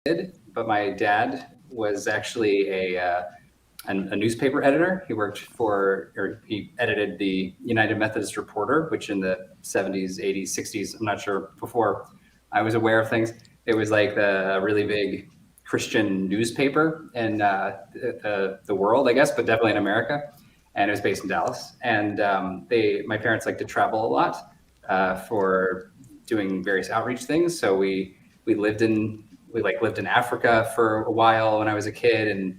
kid, but my dad was actually a newspaper editor. He worked for, or he edited the United Methodist Reporter, which in the 70s, 80s, 60s, I'm not sure, before I was aware of things, it was like the really big Christian newspaper in the world, I guess, but definitely in America. And it was based in Dallas. And my parents like to travel a lot for doing various outreach things. So we lived in lived in Africa for a while when I was a kid, and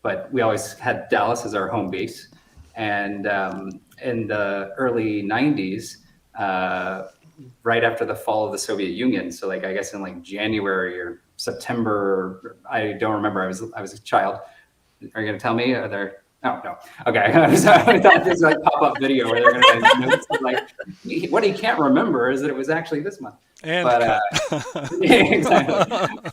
but we always had Dallas as our home base. And in the early '90s, right after the fall of the Soviet Union, so like I guess in like January or September, I don't remember. I was a child. Are you going to tell me? Are there? Oh no. Okay. I thought this was like pop-up video where they're going to notes like what he can't remember is that it was actually this month. And But yeah, exactly.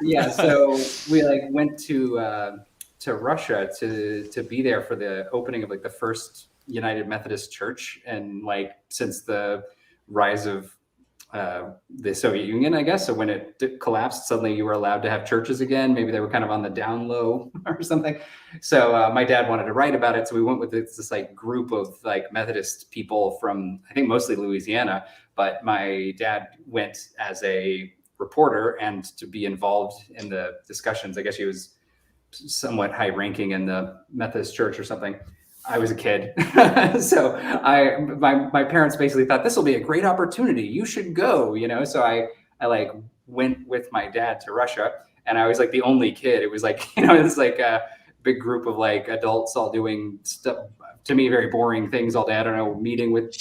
Yeah. So we like went to Russia to be there for the opening of like the first United Methodist Church, and like since the rise of the Soviet Union, I guess. So when it collapsed, suddenly you were allowed to have churches again. Maybe they were kind of on the down low or something. So my dad wanted to write about it. So we went with this like group of like Methodist people from, I think, mostly Louisiana. But my dad went as a reporter and to be involved in the discussions. I guess he was somewhat high ranking in the Methodist church or something. I was a kid. So my parents basically thought this will be a great opportunity. You should go, you know? So I like went with my dad to Russia, and I was like the only kid. It was like, you know, it's like a big group of like adults all doing stuff, to me, very boring things all day. I don't know, meeting with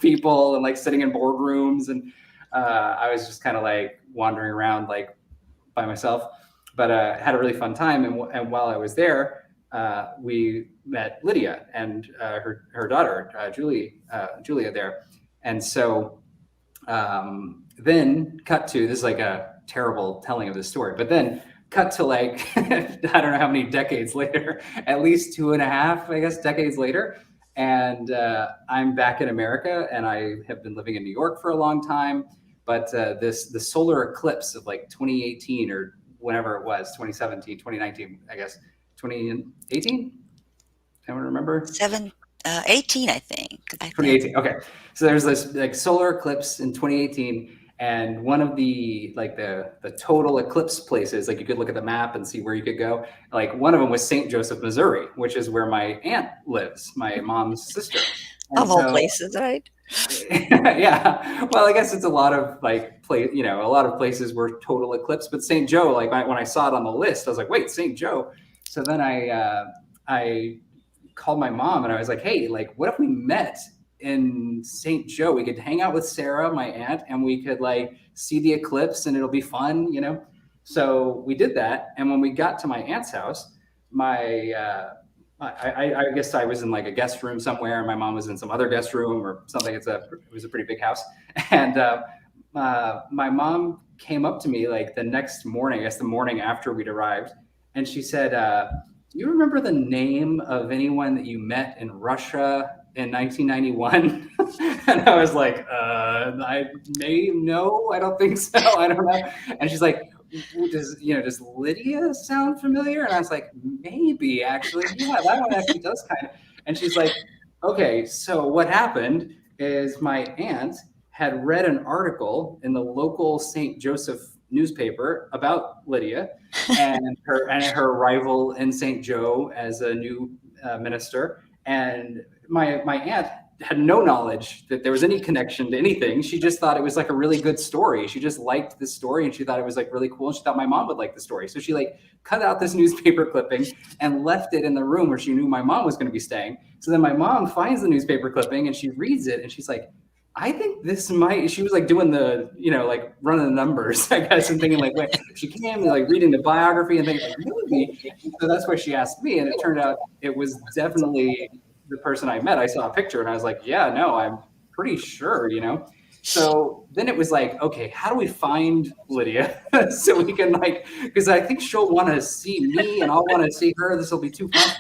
people and like sitting in boardrooms. And I was just kind of like wandering around like by myself, but had a really fun time. And while I was there, we met Lydia and her daughter, Julia there. And so then cut to, this is like a terrible telling of this story, but then cut to like, I don't know how many decades later, at least 2.5, I guess, decades later. And I'm back in America, and I have been living in New York for a long time. But the solar eclipse of like 2018 or whenever it was, 2017, 2019, I guess, 2018? I don't remember. 18, I think. 2018. Okay. So there's this like solar eclipse in 2018, and one of the like the total eclipse places, like you could look at the map and see where you could go. Like one of them was St. Joseph, Missouri, which is where my aunt lives, my mom's sister. And of all places, right? Yeah. Well, I guess it's a lot of like a lot of places were total eclipse, but St. Joe, like when I saw it on the list, I was like, wait, St. Joe. So then I called my mom and I was like, hey, like, what if we met in St. Joe? We could hang out with Sarah, my aunt, and we could like see the eclipse and it'll be fun, you know? So we did that. And when we got to my aunt's house, I guess I was in like a guest room somewhere, and my mom was in some other guest room or something. It was a pretty big house. And my mom came up to me like the next morning, I guess the morning after we'd arrived, and she said, do you remember the name of anyone that you met in Russia in 1991? And I was like, no, I don't think so. I don't know. And she's like, does Lydia sound familiar? And I was like, maybe actually. Yeah, that one actually does kind of. And she's like, okay, so what happened is my aunt had read an article in the local St. Joseph newspaper about Lydia and her arrival in St. Joe as a new minister. And my aunt had no knowledge that there was any connection to anything. She just thought it was like a really good story. She just liked this story, and she thought it was like really cool. And she thought my mom would like the story. So she like cut out this newspaper clipping and left it in the room where she knew my mom was going to be staying. So then my mom finds the newspaper clipping and she reads it, and she's like, I think this might, she was like doing the, like running the numbers, I guess, and thinking like, wait, she came and like reading the biography and thinking like, maybe. So that's why she asked me. And it turned out it was definitely the person I met. I saw a picture and I was like, yeah, no, I'm pretty sure, So then it was like, okay, how do we find Lydia so we can like, because I think she'll want to see me and I'll want to see her. This will be too fun.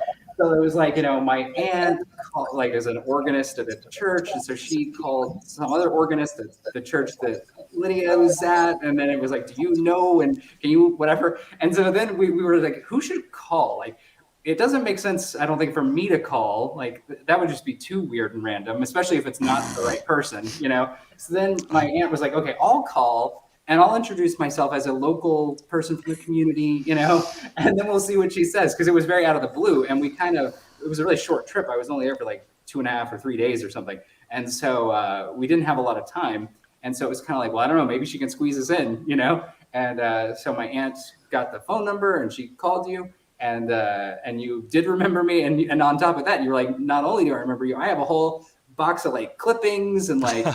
So it was like, my aunt called, like, is an organist at a church, and so she called some other organist at the church that Lydia was at, and then it was like, do you know, and can you, whatever. And so then we were like, who should call? Like, it doesn't make sense, I don't think, for me to call. Like, that would just be too weird and random, especially if it's not the right person. So then my aunt was like, okay, I'll call, and I'll introduce myself as a local person from the community, and then we'll see what she says. Because it was very out of the blue, and it was a really short trip. I was only there for like 2.5 or 3 days or something. And so we didn't have a lot of time. And so it was kind of like, well, I don't know, maybe she can squeeze us in, And so my aunt got the phone number, and she called you, and you did remember me. And on top of that, you were like, not only do I remember you, I have a whole box of like clippings and like,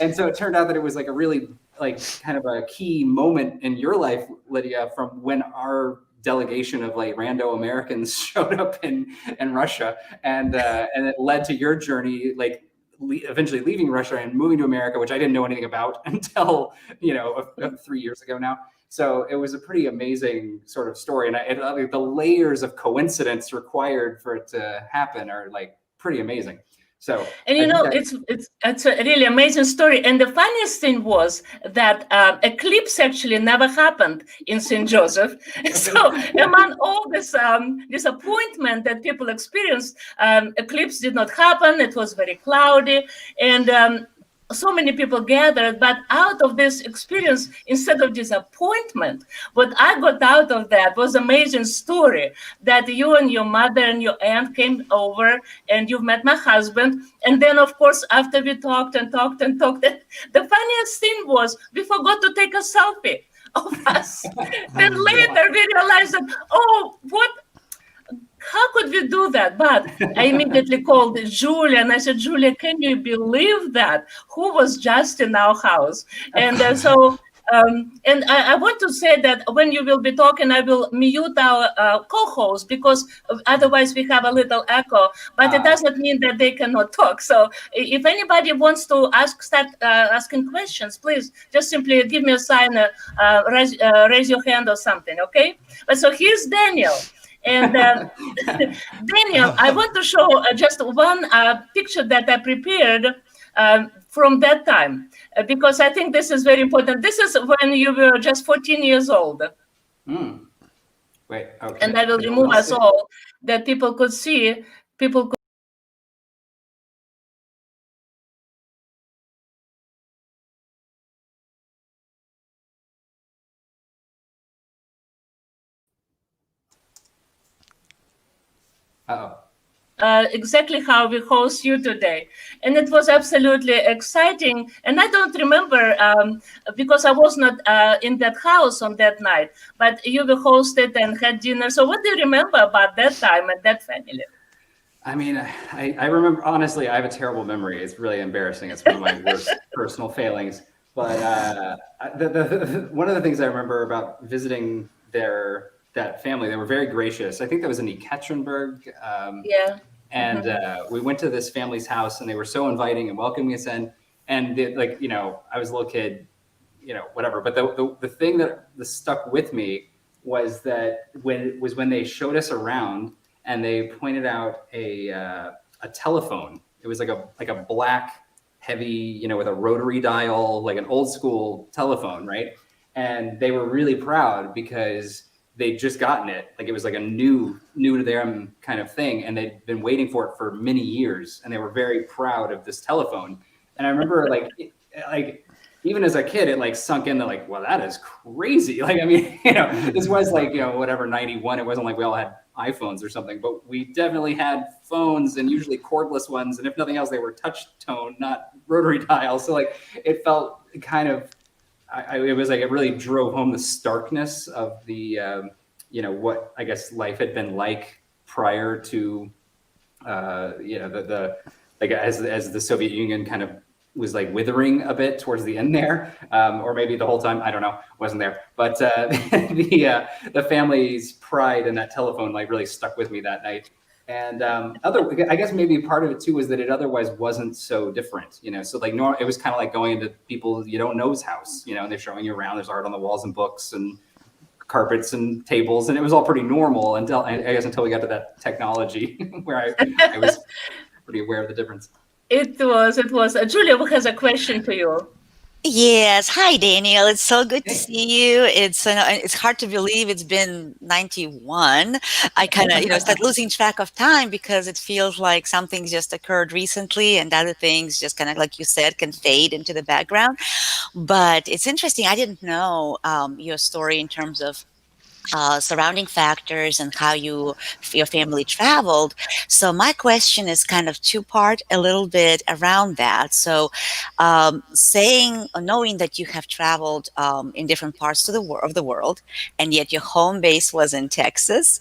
and so it turned out that it was like a really like kind of a key moment in your life, Lydia, from when our delegation of like rando Americans showed up in Russia, and it led to your journey, like eventually leaving Russia and moving to America, which I didn't know anything about until 3 years ago now. So it was a pretty amazing sort of story, and the layers of coincidence required for it to happen are like pretty amazing. So, and it's a really amazing story. And the funniest thing was that eclipse actually never happened in St. Joseph. So among all this disappointment that people experienced, eclipse did not happen. It was very cloudy, and so many people gathered. But out of this experience, instead of disappointment, what I got out of that was an amazing story that you and your mother and your aunt came over, and you've met my husband. And then, of course, after we talked, the funniest thing was we forgot to take a selfie of us. Then later we realized that, how could we do that? But I immediately called Julia, and I said, Julia, can you believe that? Who was just in our house? And and I want to say that when you will be talking, I will mute our co-host, because otherwise we have a little echo, but it does not mean that they cannot talk. So if anybody wants to start asking questions, please just simply give me a sign, raise your hand or something, okay? But so here's Daniel. And Daniel, I want to show just one picture that I prepared from that time, because I think this is very important. This is when you were just 14 years old. Wait, okay. And I will remove us all, that people could see. Exactly how we host you today. And it was absolutely exciting. And I don't remember, because I was not in that house on that night, but you were hosted and had dinner. So what do you remember about that time and that family? I mean, I remember, honestly, I have a terrible memory. It's really embarrassing. It's one of my worst personal failings. But one of the things I remember about visiting that family, they were very gracious. I think that was in Ekaterinburg. Yeah. And we went to this family's house, and they were so inviting and welcoming us in. And I was a little kid, whatever. But the thing that stuck with me was that when they showed us around, and they pointed out a telephone. It was like a black, heavy, with a rotary dial, like an old school telephone, right? And they were really proud because they'd just gotten it. Like, it was like a new to them kind of thing. And they'd been waiting for it for many years. And they were very proud of this telephone. And I remember like even as a kid, it like sunk in that like, well, that is crazy. Like, I mean, this was like, whatever, 91. It wasn't like we all had iPhones or something, but we definitely had phones, and usually cordless ones. And if nothing else, they were touch tone, not rotary dials. So like, it felt kind of, it was like, it really drove home the starkness of the, what I guess life had been like prior to, the like as the Soviet Union kind of was like withering a bit towards the end there, or maybe the whole time, I don't know, wasn't there. But the family's pride in that telephone like really stuck with me that night. And I guess maybe part of it too was that it otherwise wasn't so different, So like it was kind of like going into people you don't know's house, and they're showing you around. There's art on the walls and books and carpets and tables, and it was all pretty normal until I guess until we got to that technology where I was pretty aware of the difference. It was. Julia has a question to you. Yes. Hi, Daniel. It's so good to Hey. see you. It's hard to believe it's been 91. I kind of, start losing track of time because it feels like something just occurred recently and other things just kind of, like you said, can fade into the background. But it's interesting. I didn't know your story in terms of surrounding factors and how your family traveled. So my question is kind of two-part, a little bit around that. So, saying or knowing that you have traveled in different parts of the world, and yet your home base was in Texas.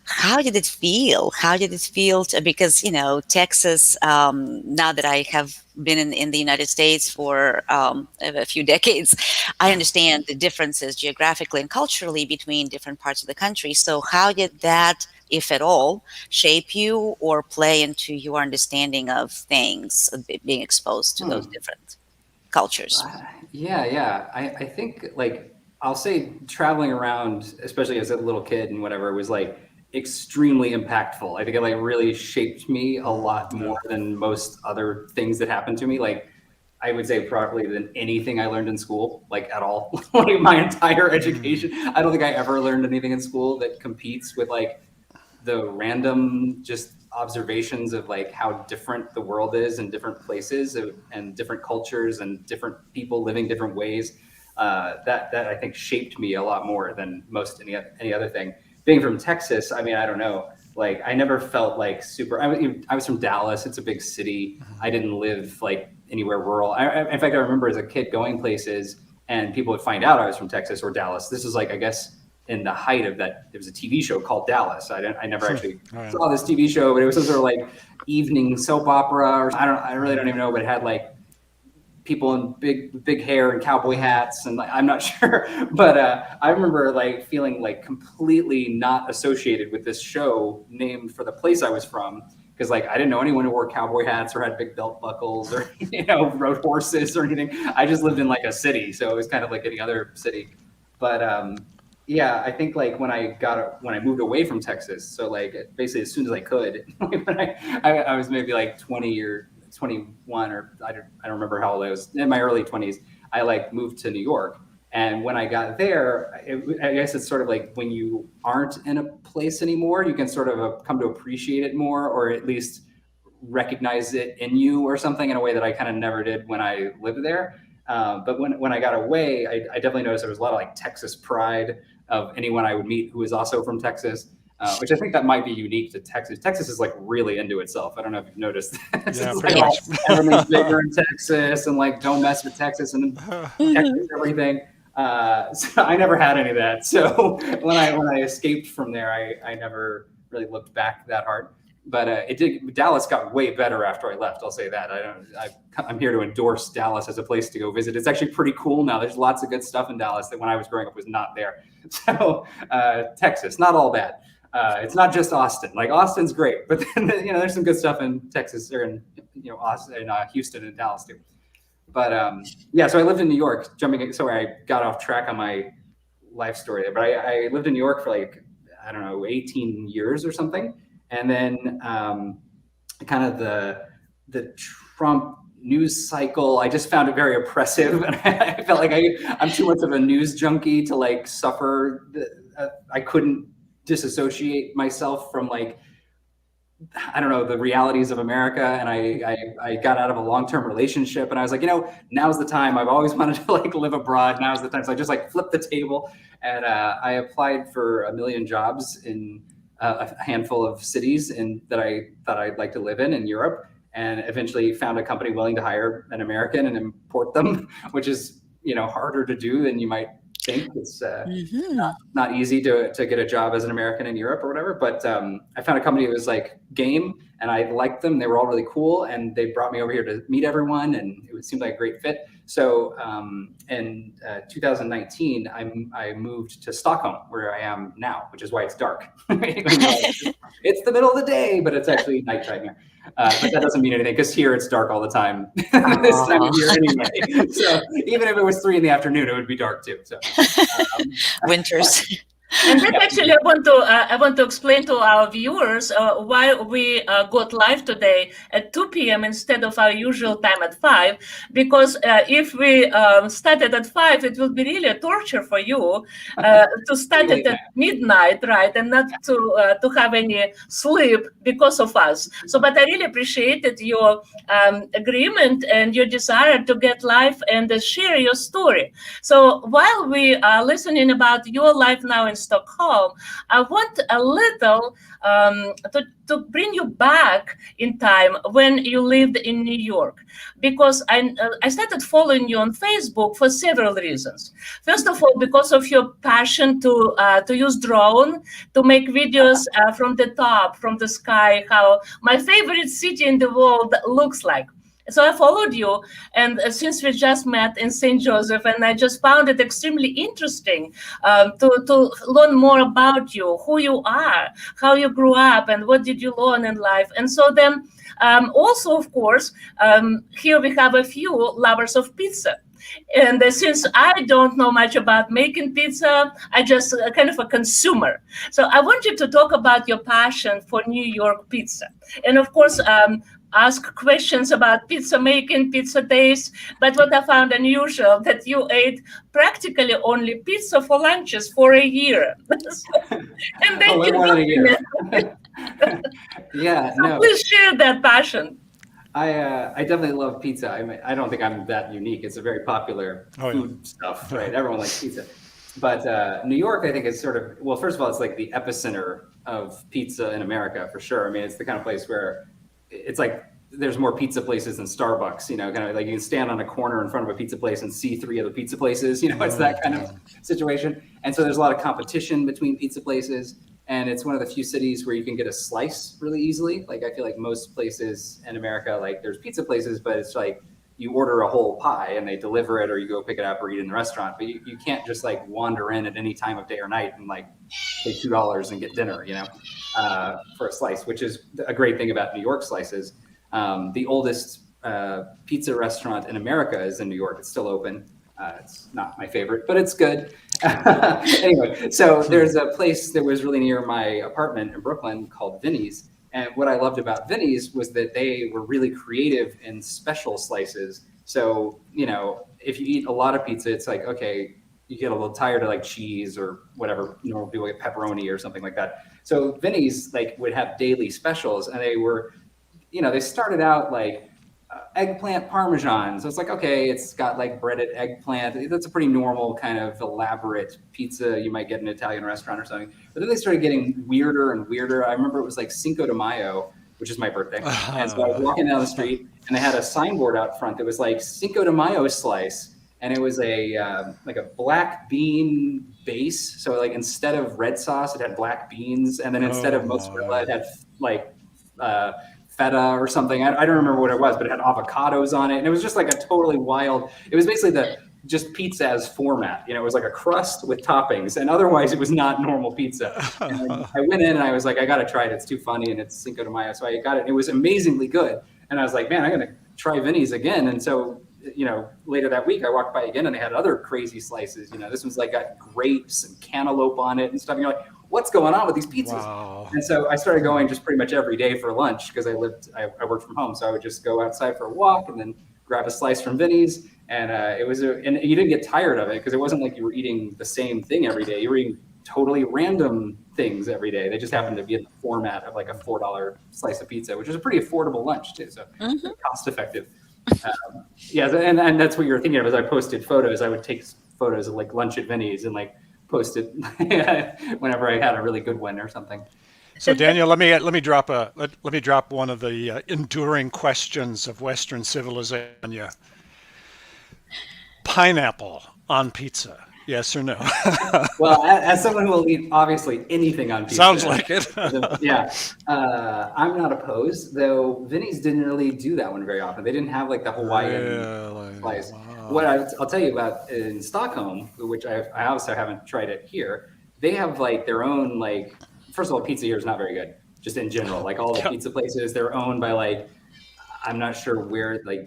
How did it feel? How did it feel because, Texas, now that I have been in the United States for a few decades, I understand the differences geographically and culturally between different parts of the country. So how did that, if at all, shape you or play into your understanding of things, of being exposed to those different cultures? Yeah. I think like I'll say traveling around, especially as a little kid and whatever, was like extremely impactful. I think it like really shaped me a lot more than most other things that happened to me. Like I would say probably than anything I learned in school, like at all. Like my entire education. I don't think I ever learned anything in school that competes with like the random just observations of like how different the world is in different places and different cultures and different people living different ways. That I think shaped me a lot more than most any other thing. Being from Texas, I mean, I don't know. Like I never felt like super. I was from Dallas. It's a big city. I didn't live like anywhere rural. In fact, I remember as a kid going places and people would find out I was from Texas or Dallas. This is like, I guess, in the height of that. There was a TV show called Dallas. I never actually saw this TV show, but it was some sort of like evening soap opera, or I really don't even know, but it had like people in big hair and cowboy hats, and like, I'm not sure, but I remember like feeling like completely not associated with this show named for the place I was from, because like I didn't know anyone who wore cowboy hats or had big belt buckles or rode horses or anything. I just lived in like a city, so it was kind of like any other city. But yeah, I think like when I moved away from Texas, so like basically as soon as I could, when I was maybe like 20 or 21, or I don't remember how old I was, in my early 20s, I like moved to New York. And when I got there, I guess it's sort of like when you aren't in a place anymore, you can sort of come to appreciate it more, or at least recognize it in you or something, in a way that I kind of never did when I lived there. But when I got away, I definitely noticed there was a lot of like Texas pride of anyone I would meet who was also from Texas. Which I think that might be unique to Texas. Texas is like really into itself. I don't know if you've noticed that. Yeah, It's pretty like, much. everything's bigger in Texas, and like don't mess with Texas and Texas everything. So I never had any of that. So when I escaped from there, I never really looked back that hard. But Dallas got way better after I left. I'll say that. I'm here to endorse Dallas as a place to go visit. It's actually pretty cool now. There's lots of good stuff in Dallas that when I was growing up was not there. So Texas, not all bad. It's not just Austin. Like Austin's great, but then there's some good stuff in Texas, or in Austin, Houston, and Dallas too. But yeah, so I lived in New York. Sorry, I got off track on my life story there. But I lived in New York for like, I don't know, 18 years or something. And then kind of the Trump news cycle, I just found it very oppressive, and I felt like I'm too much of a news junkie to like suffer. I couldn't disassociate myself from like, I don't know, the realities of America. And I got out of a long-term relationship, and I was like, now's the time. I've always wanted to like live abroad. Now's the time. So I just like flipped the table, and I applied for a million jobs in a handful of cities that I thought I'd like to live in Europe, and eventually found a company willing to hire an American and import them, which is, harder to do than you might think. It's not easy to get a job as an American in Europe or whatever, but I found a company that was like game, and I liked them. They were all really cool, and they brought me over here to meet everyone, and it seemed like a great fit. So in 2019, I moved to Stockholm, where I am now, which is why it's dark. It's the middle of the day, but it's actually nighttime here. But that doesn't mean anything, because here it's dark all the time this time of year anyway. So even if it was 3 PM, it would be dark too. So Winters. And then actually, I want to explain to our viewers why we got live today at 2 p.m. instead of our usual time at 5. Because if we started at 5, it will be really a torture for you to start it at midnight, right, and not to have any sleep because of us. So, but I really appreciated your agreement and your desire to get live and share your story. So while we are listening about your life now in Stockholm, I want a little to bring you back in time when you lived in New York, because I started following you on Facebook for several reasons. First of all, because of your passion to use drone to make videos from the top, from the sky, how my favorite city in the world looks like. So I followed you, and since we just met in St. Joseph, and I just found it extremely interesting to learn more about you, who you are, how you grew up, and what did you learn in life. And so then also, of course, here we have a few lovers of pizza. And since I don't know much about making pizza, I just kind of a consumer. So I want you to talk about your passion for New York pizza. And of course, ask questions about pizza making, pizza taste. But what I found unusual, that you ate practically only pizza for lunches for a year. And then more than a year. Yeah, so no. please share that passion. I definitely love pizza. I don't think I'm that unique. It's a very popular food stuff, right? Everyone likes pizza. But New York, I think, is sort of, well, first of all, it's like the epicenter of pizza in America, for sure. I mean, it's the kind of place where it's like there's more pizza places than Starbucks, kind of like you can stand on a corner in front of a pizza place and see 3 other pizza places, it's that kind of situation. And so there's a lot of competition between pizza places. And it's one of the few cities where you can get a slice really easily. Like, I feel like most places in America, like there's pizza places, but it's like you order a whole pie and they deliver it, or you go pick it up or eat in the restaurant. But you can't just like wander in at any time of day or night and like pay $2 and get dinner, for a slice, which is a great thing about New York slices. The oldest pizza restaurant in America is in New York. It's still open. It's not my favorite, but it's good. Anyway, so there's a place that was really near my apartment in Brooklyn called Vinny's. And what I loved about Vinny's was that they were really creative in special slices. So, if you eat a lot of pizza, it's like, okay, you get a little tired of like cheese or whatever, normal people get pepperoni or something like that. So Vinny's like would have daily specials, and they were, they started out like eggplant parmesan. So it's like, okay, it's got like breaded eggplant. That's a pretty normal kind of elaborate pizza you might get in an Italian restaurant or something. But then they started getting weirder and weirder. I remember it was like Cinco de Mayo, which is my birthday. And so I was walking down the street and they had a signboard out front that was like Cinco de Mayo slice. And it was a like a black bean base. So like instead of red sauce, it had black beans. And then instead of mozzarella, it had like feta or something. I don't remember what it was, but it had avocados on it. And it was just like a totally wild, it was basically just pizza as format. It was like a crust with toppings, and otherwise it was not normal pizza. And I went in and I was like, I got to try it. It's too funny. And it's Cinco de Mayo. So I got it. And it was amazingly good. And I was like, man, I'm going to try Vinny's again. And so, later that week I walked by again and they had other crazy slices. This was like got grapes and cantaloupe on it and stuff. And you're like, what's going on with these pizzas? Wow. And so I started going just pretty much every day for lunch, because I worked from home. So I would just go outside for a walk and then grab a slice from Vinny's. And and you didn't get tired of it, because it wasn't like you were eating the same thing every day. You were eating totally random things every day. They just happened to be in the format of like a $4 slice of pizza, which is a pretty affordable lunch too. So cost effective. And that's what you're thinking of. As I posted photos, I would take photos of like lunch at Vinny's and like post it whenever I had a really good one or something. So Daniel, let me drop one of the enduring questions of Western civilization. Pineapple on pizza. Yes or no? Well, as someone who will eat obviously anything on pizza, Sounds like it. yeah, I'm not opposed. Though Vinny's didn't really do that one very often. They didn't have like the Hawaiian Really? slice. Wow. What I'll tell you about in Stockholm, which I also haven't tried it here. They have like their own like. First of all, pizza here is not very good, just in general. Like all the pizza places, they're owned by like I'm not sure where like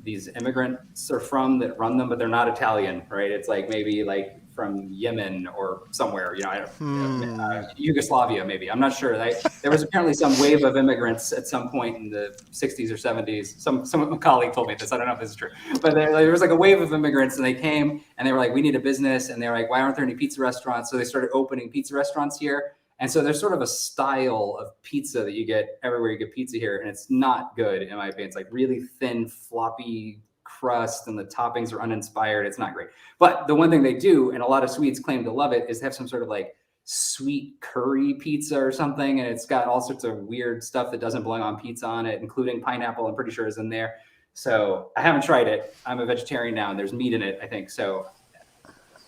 these immigrants are from that run them, but they're not Italian, right? It's like maybe like from Yemen or somewhere, I don't Yugoslavia, maybe. I'm not sure. There was apparently some wave of immigrants at some point in the 60s or 70s. Some colleague told me this. I don't know if this is true, but there was like a wave of immigrants, and they came and they were like, we need a business, and they were like, why aren't there any pizza restaurants? So they started opening pizza restaurants here. And so there's sort of a style of pizza that you get everywhere you get pizza here, and it's not good in my opinion. It's like really thin, floppy crust, and the toppings are uninspired. It's not great. But the one thing they do, and a lot of Swedes claim to love it, is have some sort of like sweet curry pizza or something, and it's got all sorts of weird stuff that doesn't belong on pizza on it, including pineapple. I'm pretty sure is in there. So I haven't tried it. I'm a vegetarian now, and there's meat in it, I think. So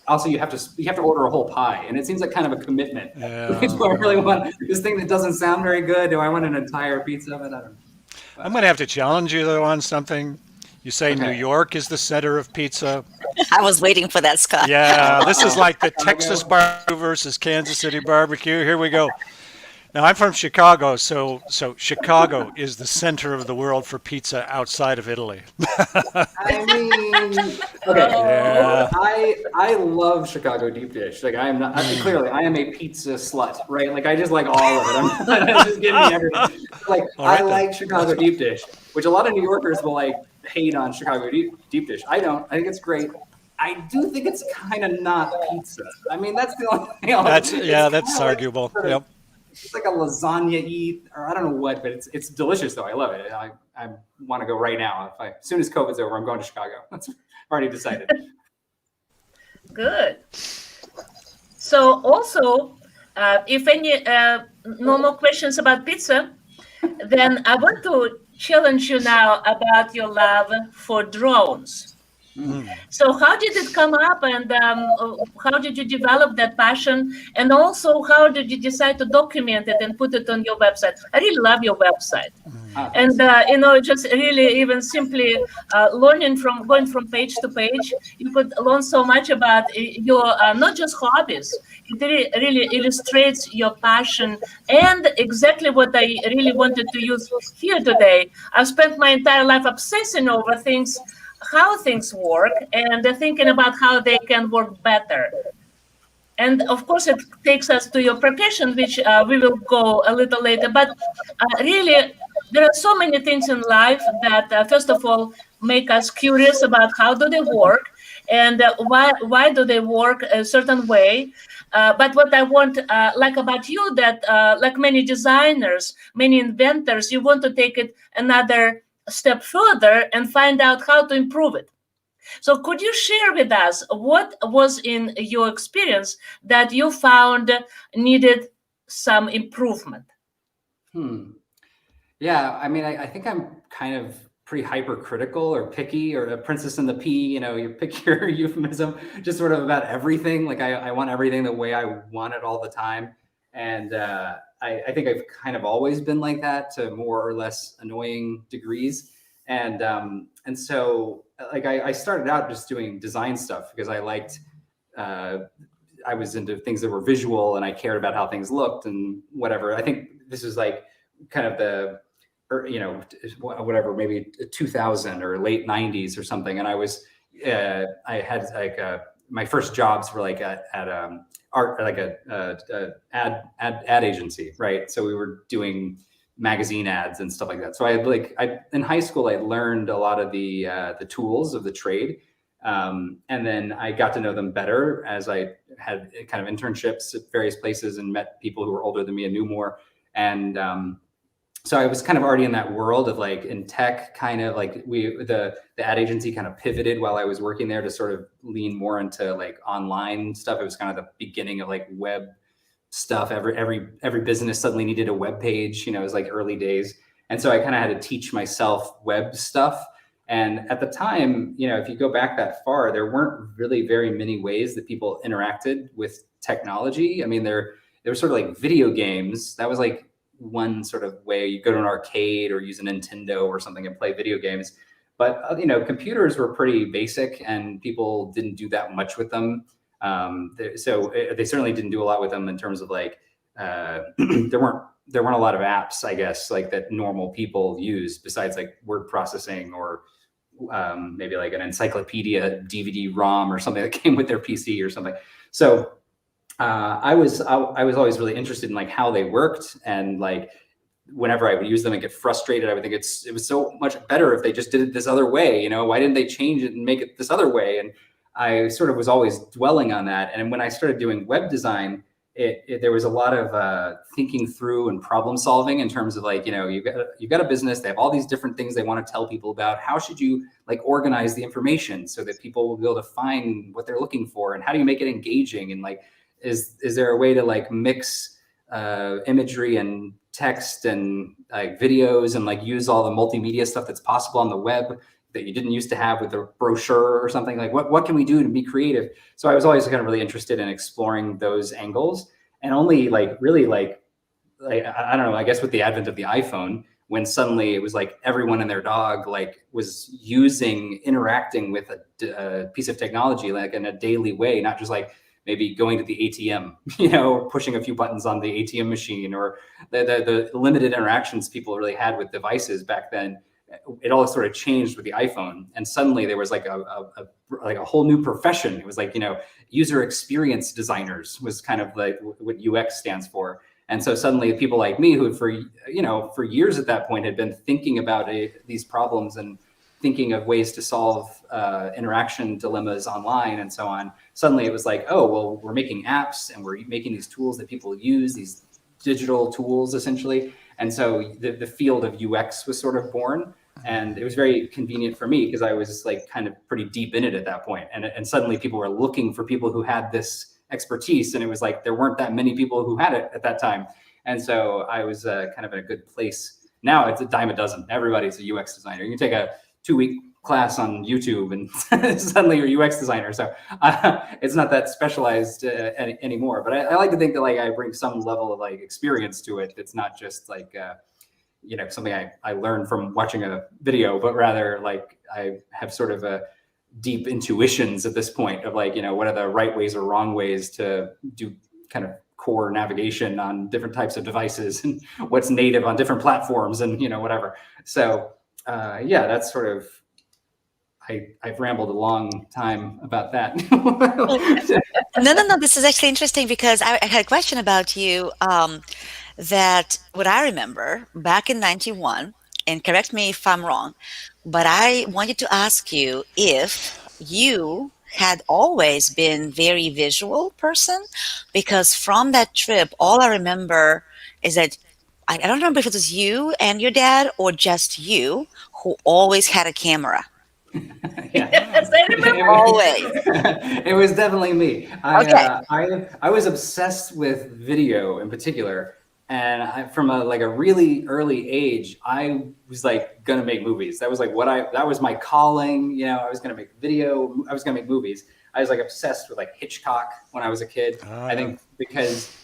also, you have to order a whole pie, and it seems like kind of a commitment. Yeah. Do I really want this thing that doesn't sound very good? Do I want an entire pizza of it? I don't know. I'm going to have to challenge you though on something. You say New York is the center of pizza. I was waiting for that, Scott. Yeah, this is like the Texas barbecue versus Kansas City barbecue. Here we go. Now, I'm from Chicago, so Chicago is the center of the world for pizza outside of Italy. I mean, okay. Yeah. I love Chicago deep dish. Like I am not clearly I am a pizza slut, right? Like I just like all of it. I'm just giving me everything. Like I like Chicago deep dish, which a lot of New Yorkers will like hate on Chicago deep dish. I don't. I think it's great. I do think it's kind of not pizza. I mean, that's the only thing. That's arguable. Yep. It's like a lasagna or I don't know what, but it's delicious though. I love it. I want to go right now. As soon as COVID's over, I'm going to Chicago. That's already decided. Good. So also, if any no more questions about pizza, then I want to challenge you now about your love for drones. So how did it come up, and how did you develop that passion, and also how did you decide to document it and put it on your website? I really love your website. And just really even simply learning from going from page to page, you could learn so much about your not just hobbies. It really illustrates your passion and exactly what I really wanted to use here today. I've spent my entire life obsessing over things, how things work, and thinking about how they can work better. And of course, it takes us to your profession, which we will go a little later. But really, there are so many things in life that, first of all, make us curious about how do they work, and why do they work a certain way. But what I want, like about you, that like many designers, many inventors, you want to take it another step further and find out how to improve it. So could you share with us what was in your experience that you found needed some improvement? Yeah, I mean, I think I'm kind of pretty hypercritical or picky, or a princess in the pea, you pick your euphemism, just sort of about everything. Like I want everything the way I want it all the time. And I think I've kind of always been like that, to more or less annoying degrees. And so like I started out just doing design stuff because I liked, I was into things that were visual, and I cared about how things looked and whatever. I think this is like kind of the, whatever, maybe 2000 or late 90s or something. And I had like my first jobs were like at art, like a ad agency, right? So we were doing magazine ads and stuff like that. So in high school, I learned a lot of the tools of the trade. And then I got to know them better as I had kind of internships at various places and met people who were older than me and knew more. And so I was kind of already in that world of like in tech, kind of like the ad agency kind of pivoted while I was working there to sort of lean more into like online stuff. It was kind of the beginning of like web stuff. Every business suddenly needed a web page, it was like early days. And so I kind of had to teach myself web stuff. And at the time, if you go back that far, there weren't really very many ways that people interacted with technology. I mean, there were sort of like video games. That was like one sort of way. You go to an arcade or use a Nintendo or something and play video games. But computers were pretty basic, and people didn't do that much with them. So they certainly didn't do a lot with them in terms of like there weren't a lot of apps, I guess, like that normal people use besides like word processing or maybe like an encyclopedia DVD-ROM or something that came with their PC or something. So I was always really interested in like how they worked, and like whenever I would use them and get frustrated, I would think it was so much better if they just did it this other way. Why didn't they change it and make it this other way? And I sort of was always dwelling on that. And when I started doing web design, there was a lot of thinking through and problem solving in terms of like, you've got a business, they have all these different things they want to tell people about. How should you like organize the information so that people will be able to find what they're looking for? And how do you make it engaging? And like, is there a way to like mix imagery and text and like videos and like use all the multimedia stuff that's possible on the web that you didn't used to have with a brochure or something? Like what can we do to be creative? So I was always kind of really interested in exploring those angles, and only like really like I don't know, I guess with the advent of the iPhone, when suddenly it was like everyone and their dog like was interacting with a piece of technology like in a daily way, not just like maybe going to the ATM, pushing a few buttons on the ATM machine, or the limited interactions people really had with devices back then. It all sort of changed with the iPhone, and suddenly there was like a whole new profession. It was like, user experience designers was kind of like what UX stands for. And so suddenly people like me who for years at that point had been thinking about these problems and thinking of ways to solve interaction dilemmas online and so on. Suddenly it was like, oh, well, we're making apps and we're making these tools that people use, these digital tools essentially. And so the field of UX was sort of born, and it was very convenient for me because I was like kind of pretty deep in it at that point. And suddenly people were looking for people who had this expertise, and it was like there weren't that many people who had it at that time. And so I was kind of in a good place. Now it's a dime a dozen. Everybody's a UX designer. You can take a 2-week class on YouTube and suddenly you're a UX designer. So it's not that specialized anymore, but I like to think that like I bring some level of like experience to it. It's not just like, something I learned from watching a video, but rather like I have sort of a deep intuitions at this point of like, what are the right ways or wrong ways to do kind of core navigation on different types of devices and what's native on different platforms and, whatever. So that's sort of, I've rambled a long time about that. No. This is actually interesting because I had a question about you. That what I remember back in '91, and correct me if I'm wrong, but I wanted to ask you if you had always been very visual person, because from that trip, all I remember is that I don't remember if it was you and your dad or just you who always had a camera. Yes, I remember. Always. It was definitely me. I was obsessed with video in particular, and from a really early age, I was like gonna make movies. That was like that was my calling. I was gonna make video. I was gonna make movies. I was like obsessed with like Hitchcock when I was a kid. I think because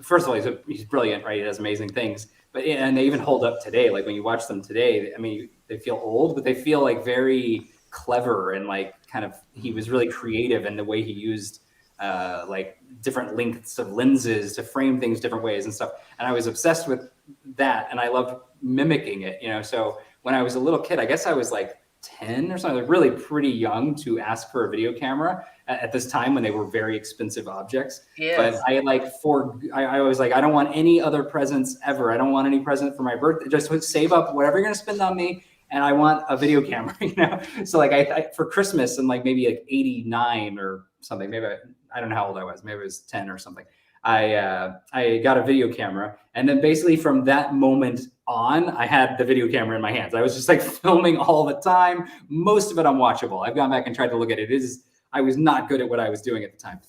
first of all, he's brilliant, right? He does amazing things. And they even hold up today. Like when you watch them today, I mean, they feel old, but they feel like very clever and like kind of, he was really creative in the way he used like different lengths of lenses to frame things different ways and stuff. And I was obsessed with that, and I loved mimicking it, So when I was a little kid, I guess I was like 10 or something, like really pretty young to ask for a video camera at this time when they were very expensive objects. Yes. But I was like, I don't want any other presents ever. I don't want any present for my birthday. Just save up whatever you're going to spend on me, and I want a video camera, So like I for Christmas in like maybe like 89 or something, maybe I don't know how old I was. Maybe it was 10 or something. I got a video camera, and then basically from that moment on, I had the video camera in my hands. I was just like filming all the time. Most of it unwatchable. I've gone back and tried to look at it. I was not good at what I was doing at the time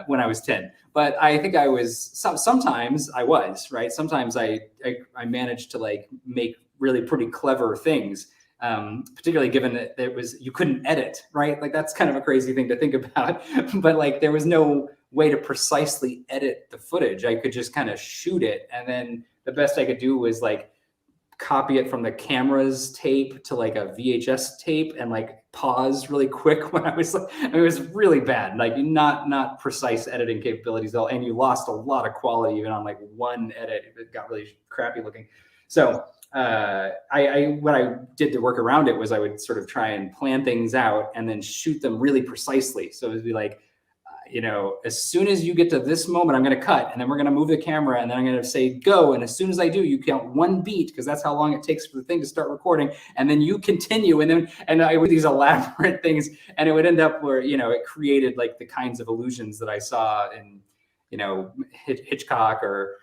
when I was 10. But I think I was, sometimes I was, right? Sometimes I managed to like make really pretty clever things. particularly given that you couldn't edit, right? Like that's kind of a crazy thing to think about, but like there was no way to precisely edit the footage. I could just kind of shoot it, and then the best I could do was like copy it from the camera's tape to like a VHS tape and like pause really quick when I was like, it was really bad, like not precise editing capabilities at all. And you lost a lot of quality even on like one edit. It got really crappy looking. So what I did to work around it was I would sort of try and plan things out and then shoot them really precisely. So it would be like, as soon as you get to this moment, I'm going to cut, and then we're going to move the camera, and then I'm going to say go. And as soon as I do, you count one beat, because that's how long it takes for the thing to start recording. And then you continue. And I would these elaborate things, and it would end up where, it created like the kinds of illusions that I saw in, Hitchcock or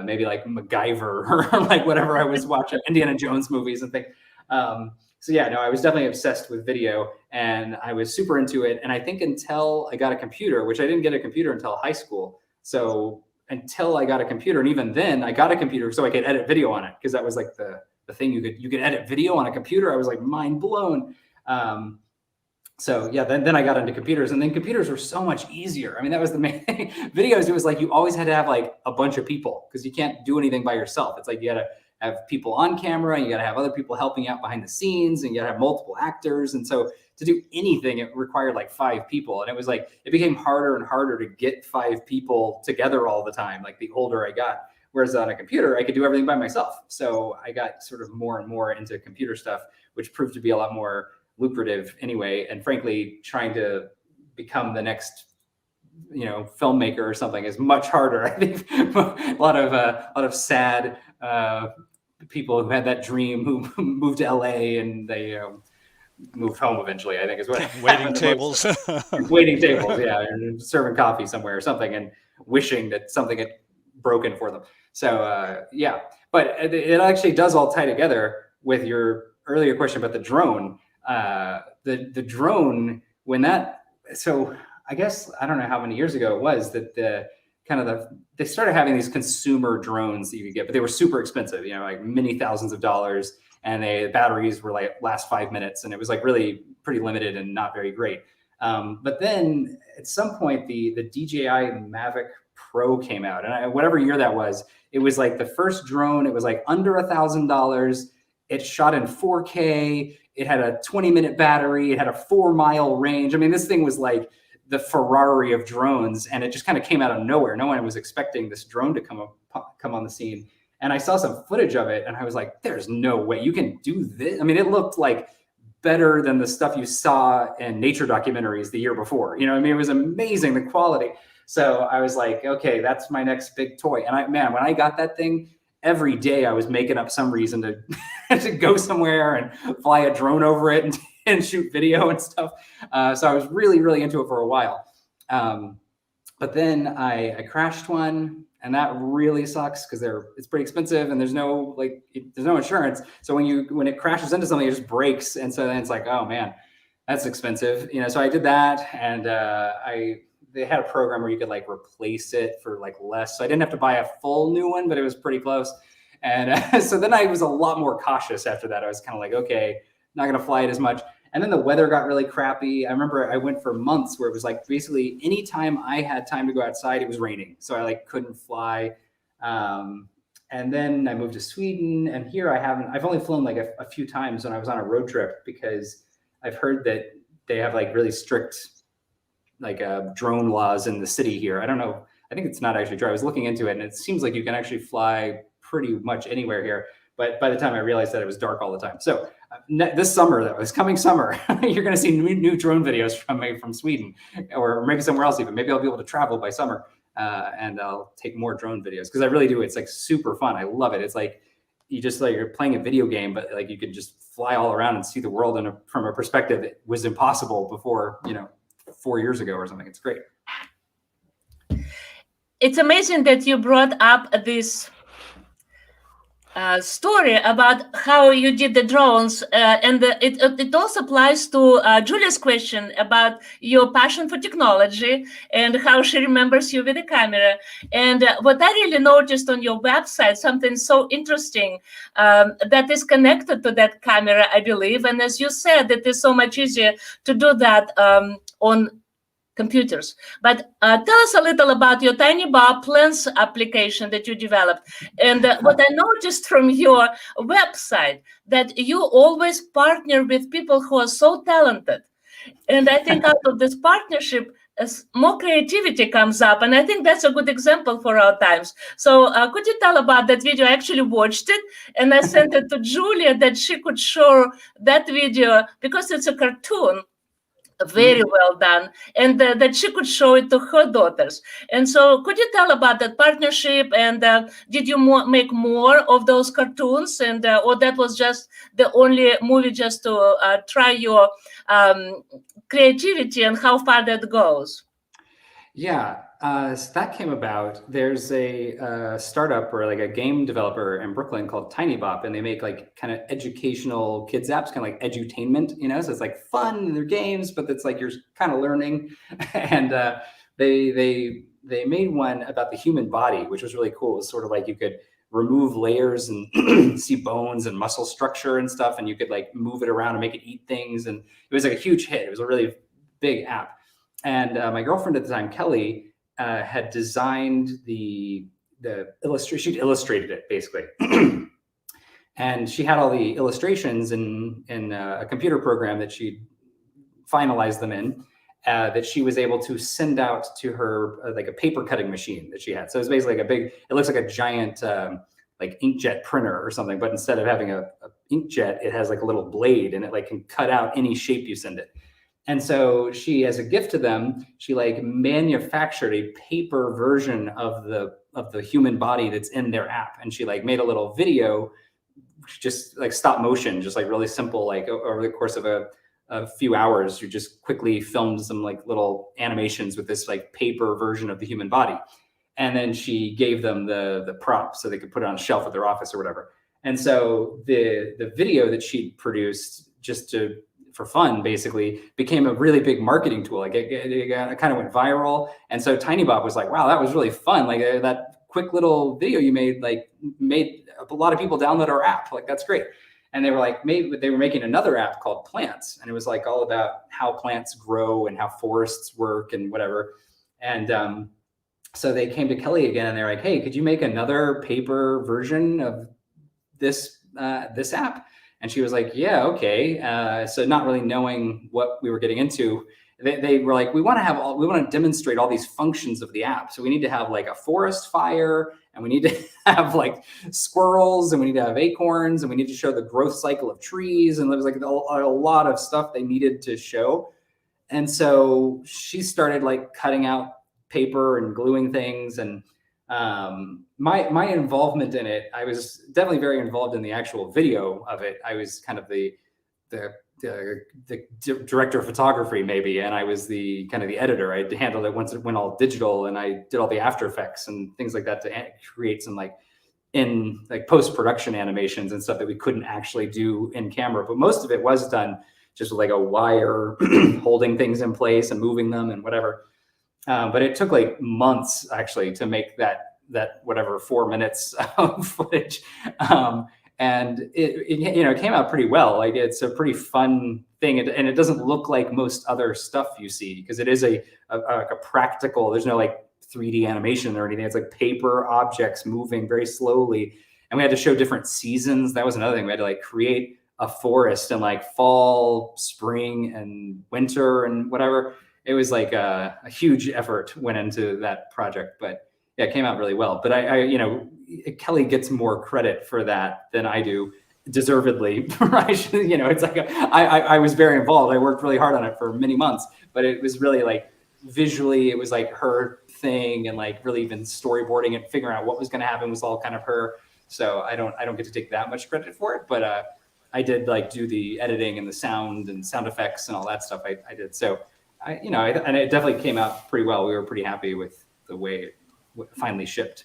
maybe like MacGyver or like whatever I was watching, Indiana Jones movies and things. So yeah, no, I was definitely obsessed with video, and I was super into it. And I think until I got a computer, which I didn't get a computer until high school. So until I got a computer, and even then I got a computer so I could edit video on it, because that was like the thing, you could edit video on a computer. I was like mind blown. So yeah, then I got into computers, and then computers were so much easier. I mean, that was the main thing. Videos, it was like you always had to have like a bunch of people, because you can't do anything by yourself. It's like you got to have people on camera, and you got to have other people helping out behind the scenes, and you got to have multiple actors. And so to do anything, it required like 5 people. And it was like, it became harder and harder to get 5 people together all the time, like the older I got. Whereas on a computer, I could do everything by myself. So I got sort of more and more into computer stuff, which proved to be a lot more lucrative anyway. And frankly, trying to become the next filmmaker or something is much harder. I think a lot of sad people who had that dream who moved to LA, and they moved home eventually, I think is what waiting tables. Waiting tables, yeah, and serving coffee somewhere or something, and wishing that something had broken for them. So yeah, but it actually does all tie together with your earlier question about the drone. The drone, so I guess I don't know how many years ago it was that they started having these consumer drones that you could get, but they were super expensive, like many thousands of dollars, and the batteries were like last 5 minutes, and it was like really pretty limited and not very great. But then at some point the DJI Mavic Pro came out, and whatever year that was, it was like the first drone. It was like under $1,000. It shot in 4K. It had a 20-minute battery. It had a 4-mile range. I mean, this thing was like the Ferrari of drones, and it just kind of came out of nowhere. No one was expecting this drone to come on the scene. And I saw some footage of it, and I was like, there's no way you can do this. I mean, it looked like better than the stuff you saw in nature documentaries the year before. I mean, it was amazing, the quality. So I was like, okay, that's my next big toy. And when I got that thing, every day I was making up some reason to go somewhere and fly a drone over it and shoot video and stuff. So I was really, really into it for a while. But then I crashed one, and that really sucks, because it's pretty expensive, and there's no insurance. So when it crashes into something, it just breaks. And so then it's like, oh man, that's expensive. So I did that, and they had a program where you could like replace it for like less. So I didn't have to buy a full new one, but it was pretty close. And so then I was a lot more cautious after that. I was kind of like, okay, not going to fly it as much. And then the weather got really crappy. I remember I went for months where it was like basically anytime I had time to go outside, it was raining. So I like couldn't fly. And then I moved to Sweden, and here I've only flown like a few times when I was on a road trip, because I've heard that they have like really strict like drone laws in the city here. I don't know. I think it's not actually true. I was looking into it, and it seems like you can actually fly pretty much anywhere here. But by the time I realized that, it was dark all the time. So this summer, this coming summer, you're going to see new drone videos from me from Sweden, or maybe somewhere else even. Maybe I'll be able to travel by summer, and I'll take more drone videos, because I really do. It's like super fun. I love it. It's like you're playing a video game, but like you can just fly all around and see the world from a perspective that was impossible before, 4 years ago or something. It's great. It's amazing that you brought up this story about how you did the drones, and it also applies to Julia's question about your passion for technology and how she remembers you with the camera. And what I really noticed on your website, something so interesting that is connected to that camera, I believe. And as you said, it is so much easier to do that on computers. But tell us a little about your Tiny Bob Lens application that you developed. And what I noticed from your website, that you always partner with people who are so talented. And I think out of this partnership, as more creativity comes up. And I think that's a good example for our times. So could you tell about that video? I actually watched it and I sent it to Julia that she could show that video because it's a cartoon. Very well done, and that she could show it to her daughters. And so could you tell about that partnership, and did you make more of those cartoons, and or that was just the only movie just to try your creativity and how far that goes? Yeah, so that came about. There's a startup or like a game developer in Brooklyn called Tiny Bop, and they make like kind of educational kids apps, kind of like edutainment, you know. So it's like fun and they're games, but it's like you're kind of learning. And they made one about the human body, which was really cool. It was sort of like you could remove layers and see bones and muscle structure and stuff, and you could like move it around and make it eat things. And it was like a huge hit. It was a really big app. And my girlfriend at the time, Kelly, had designed the illustration. She'd illustrated it basically, and she had all the illustrations in a computer program that she'd finalized them in. That she was able to send out to her like a paper cutting machine that she had. So it's basically like a big. It looks like a giant like inkjet printer or something, but instead of having a inkjet, it has like a little blade, and it like can cut out any shape you send it. And so she, as a gift to them, she like manufactured a paper version of the human body that's in their app. And she like made a little video, just like stop motion, just like really simple, like over the course of a few hours, you just quickly filmed some like little animations with this like paper version of the human body. And then she gave them the prop so they could put it on a shelf at their office or whatever. And so the video that she'd produced just for fun, basically, became a really big marketing tool. Like it kind of went viral. And so Tiny Bob was like, wow, that was really fun. Like that quick little video you made, like made a lot of people download our app. Like, that's great. And they were like, they were making another app called Plants. And it was like all about how plants grow and how forests work and whatever. And so they came to Kelly again and they're like, hey, could you make another paper version of this app? And she was like, yeah, okay. So not really knowing what we were getting into, they were like, we want to demonstrate all these functions of the app. So we need to have like a forest fire, and we need to have like squirrels, and we need to have acorns, and we need to show the growth cycle of trees. And there was like a lot of stuff they needed to show. And so she started like cutting out paper and gluing things. And my involvement in it, I was definitely very involved in the actual video of it. I was kind of the director of photography maybe, and I was the kind of the editor. I handled it once it went all digital, and I did all the After Effects and things like that to create some like post-production animations and stuff that we couldn't actually do in camera. But most of it was done just with like a wire holding things in place and moving them and whatever. But it took like months actually to make that whatever 4 minutes of footage. And it came out pretty well. Like, it's a pretty fun thing. And it doesn't look like most other stuff you see, because it is a practical, there's no like 3D animation or anything. It's like paper objects moving very slowly. And we had to show different seasons. That was another thing. We had to like create a forest in like fall, spring, and winter and whatever. It was like a huge effort went into that project, but yeah, it came out really well. But Kelly gets more credit for that than I do, deservedly. It's like I was very involved. I worked really hard on it for many months, but it was really like visually, it was like her thing, and like really even storyboarding and figuring out what was going to happen was all kind of her. So I don't get to take that much credit for it, but I did like do the editing and the sound and sound effects and all that stuff. I did. So and it definitely came out pretty well. We were pretty happy with the way it finally shipped.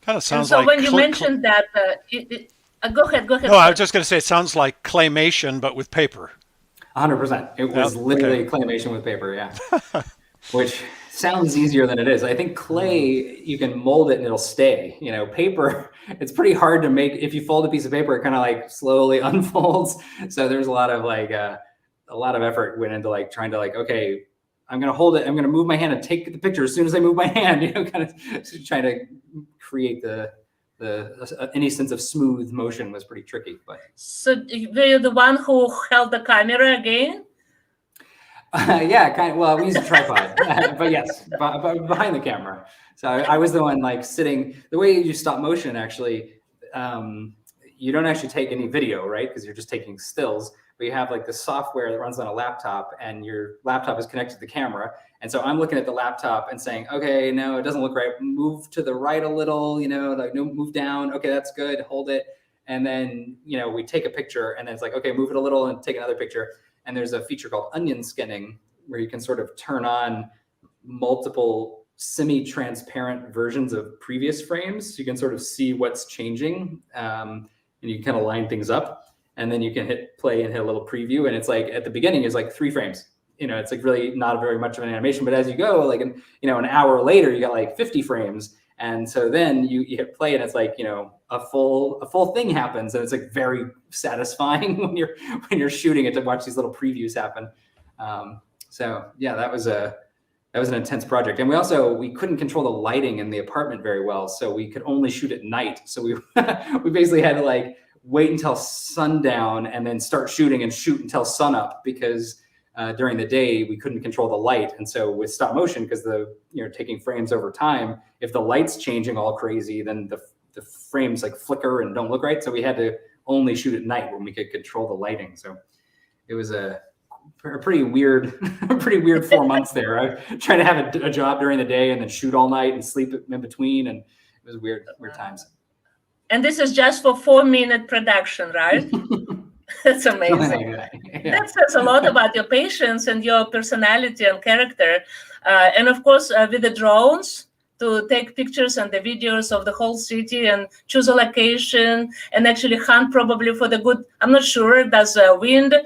Kind of sounds so like when you mentioned that, Go ahead. Go ahead. No, I was just going to say it sounds like claymation, but with paper. 100%. It was Yep, literally okay. claymation with paper, yeah. Which sounds easier than it is. I think clay, you can mold it and it'll stay. You know, paper, it's pretty hard to make. If you fold a piece of paper, it kind of like slowly unfolds. So there's a lot of like a lot of effort went into like trying to like, okay, I'm gonna hold it. I'm gonna move my hand and take the picture as soon as I move my hand. You know, kind of trying to create the any sense of smooth motion was pretty tricky. But So were you the one who held the camera again? yeah, kind of. Well, we use a tripod, but yes, behind the camera. So I was the one like sitting. The way you stop motion, actually, you don't actually take any video, right? Because you're just taking stills. But you have like the software that runs on a laptop, and your laptop is connected to the camera. And so I'm looking at the laptop and saying, okay, no, it doesn't look right. Move to the right a little, you know, like no, move down. Okay, that's good. Hold it. And then, you know, we take a picture, and then it's like, okay, move it a little and take another picture. And there's a feature called onion skinning where you can sort of turn on multiple semi-transparent versions of previous frames. So you can sort of see what's changing, and you can kind of line things up. And then you can hit play and hit a little preview. And it's like at the beginning is like 3 frames. You know, it's like really not very much of an animation. But as you go, like, you know, an hour later, you got like 50 frames. And so then you hit play, and it's like, you know, a full thing happens, and it's like very satisfying when you're shooting it to watch these little previews happen. So yeah, that was an intense project. And we couldn't control the lighting in the apartment very well, so we could only shoot at night. So we we basically had to like wait until sundown and then start shooting and shoot until sunup, because during the day we couldn't control the light. And so with stop motion, because you're taking frames over time, if the light's changing all crazy, then the frames like flicker and don't look right. So we had to only shoot at night when we could control the lighting. So it was a pretty weird 4 months there. I tried to have a job during the day and then shoot all night and sleep in between, and it was weird times. And this is just for 4-minute production, right? That's amazing. Yeah. That says a lot about your patience and your personality and character. And of course, with the drones, to take pictures and the videos of the whole city and choose a location and actually hunt probably for the good. I'm not sure. Does wind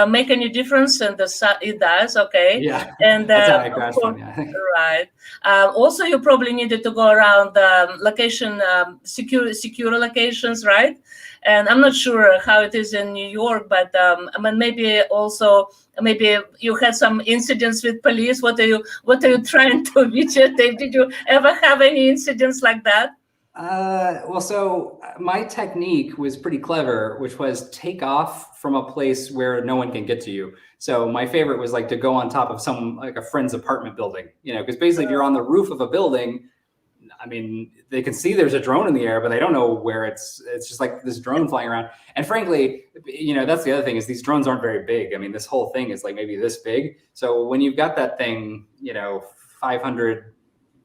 make any difference? And it does. Okay. Yeah. And that's how I crashed one. Yeah. Right. Also, you probably needed to go around location secure locations, right? And I'm not sure how it is in New York, but I mean, maybe you had some incidents with police. What are you trying to videotape? Did you ever have any incidents like that? Well, so my technique was pretty clever, which was take off from a place where no one can get to you. So my favorite was like to go on top of like a friend's apartment building, you know, because basically if you're on the roof of a building, I mean, they can see there's a drone in the air, but they don't know where it's just like this drone flying around. And frankly, you know, that's the other thing is these drones aren't very big. I mean, this whole thing is like maybe this big. So when you've got that thing, you know, 500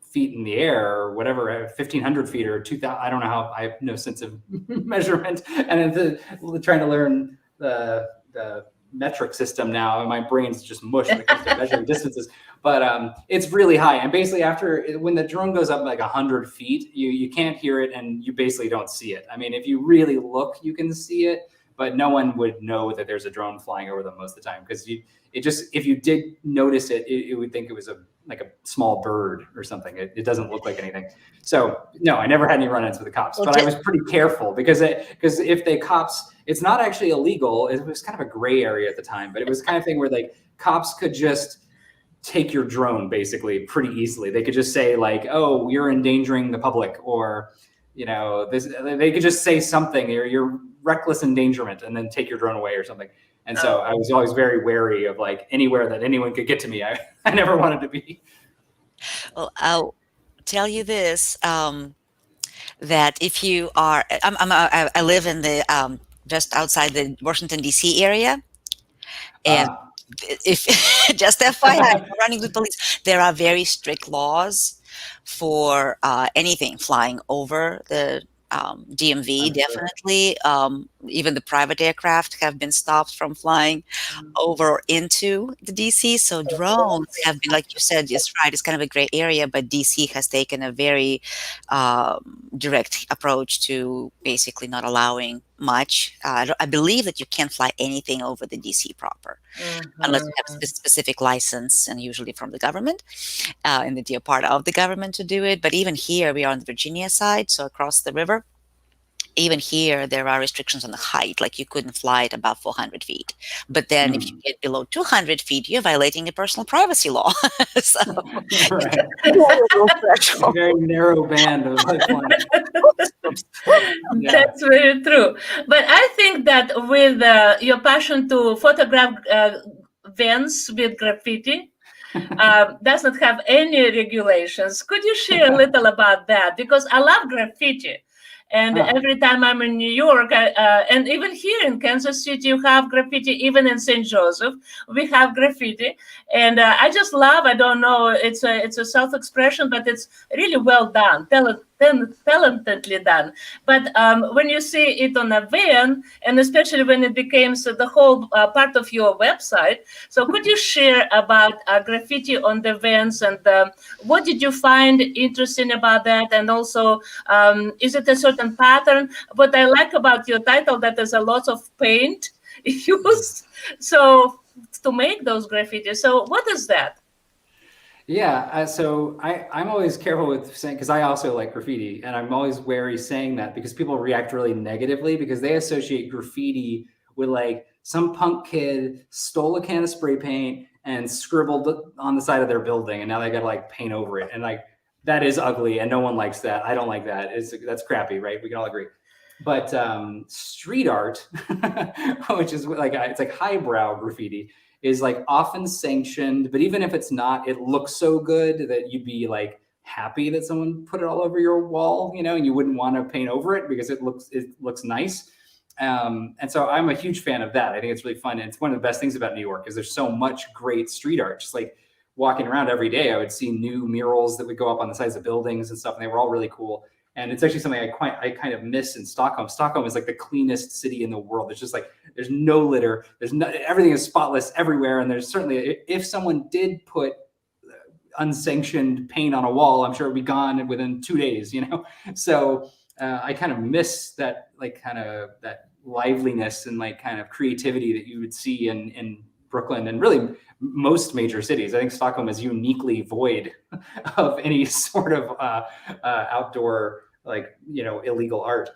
feet in the air or whatever, 1,500 feet or 2,000, I don't know how, I have no sense of measurement. And trying to learn the metric system now, and my brain's just mush when it comes to measuring distances. But it's really high. And basically when the drone goes up like 100 feet, you can't hear it and you basically don't see it. I mean, if you really look, you can see it, but no one would know that there's a drone flying over them most of the time. Because if you did notice it, it would think it was like a small bird or something. It doesn't look like anything. So no, I never had any run-ins with the cops, but I was pretty careful because if the cops, it's not actually illegal. It was kind of a gray area at the time, but it was the kind of thing where like cops could just take your drone basically pretty easily. They could just say like, oh, you're endangering the public, or, you know, they could just say something, or you're reckless endangerment, and then take your drone away or something. And so I was always very wary of like anywhere that anyone could get to me. I never wanted to be. Well, I'll tell you this, that if you are, I live in the just outside the Washington, D.C. area. And if just FYI, running with police, there are very strict laws for anything flying over the DMV. Definitely, even the private aircraft have been stopped from flying over or into the DC. So drones have been, like you said, just right. It's kind of a gray area, but DC has taken a very direct approach to basically not allowing much. I believe that you can't fly anything over the DC proper unless you have a specific license, and usually from the government, and that you're part of the government to do it. But even here, we are on the Virginia side, so across the river. Even here, there are restrictions on the height, like you couldn't fly it above 400 feet. But then if you get below 200 feet, you're violating a personal privacy law. So Right. it's A very narrow band of like flying. Yeah. That's very true. But I think that with your passion to photograph vans with graffiti, does not have any regulations. Could you share a little about that? Because I love graffiti. And every time I'm in New York, and even here in Kansas City, you have graffiti. Even in St. Joseph, we have graffiti. And I just love, I don't know, it's a self-expression, but it's really well done, talentedly done. But when you see it on a van, and especially when it becomes the whole part of your website, so could you share about graffiti on the vans, and what did you find interesting about that? And also, is it a certain pattern? What I like about your title, that there's a lot of paint used so to make those graffiti. So what is that? Yeah, so I'm always careful with saying, because I also like graffiti, and I'm always wary saying that because people react really negatively because they associate graffiti with like some punk kid stole a can of spray paint and scribbled on the side of their building, and now they got to like paint over it, and like that is ugly, and no one likes that. I don't like that. That's crappy, right? We can all agree. But street art, which is like it's like highbrow graffiti, is like often sanctioned, but even if it's not, it looks so good that you'd be like happy that someone put it all over your wall, you know, and you wouldn't want to paint over it because it looks nice. And so I'm a huge fan of that. I think it's really fun. And it's one of the best things about New York is there's so much great street art. Just like walking around every day, I would see new murals that would go up on the sides of buildings and stuff, and they were all really cool. And it's actually something I kind of miss in Stockholm. Stockholm is like the cleanest city in the world. It's just like, there's no litter. Everything is spotless everywhere. And there's certainly, if someone did put unsanctioned paint on a wall, I'm sure it'd be gone within 2 days, you know? So I kind of miss that, like kind of that liveliness and like kind of creativity that you would see in Brooklyn and really most major cities. I think Stockholm is uniquely void of any sort of outdoor, like, you know, illegal art.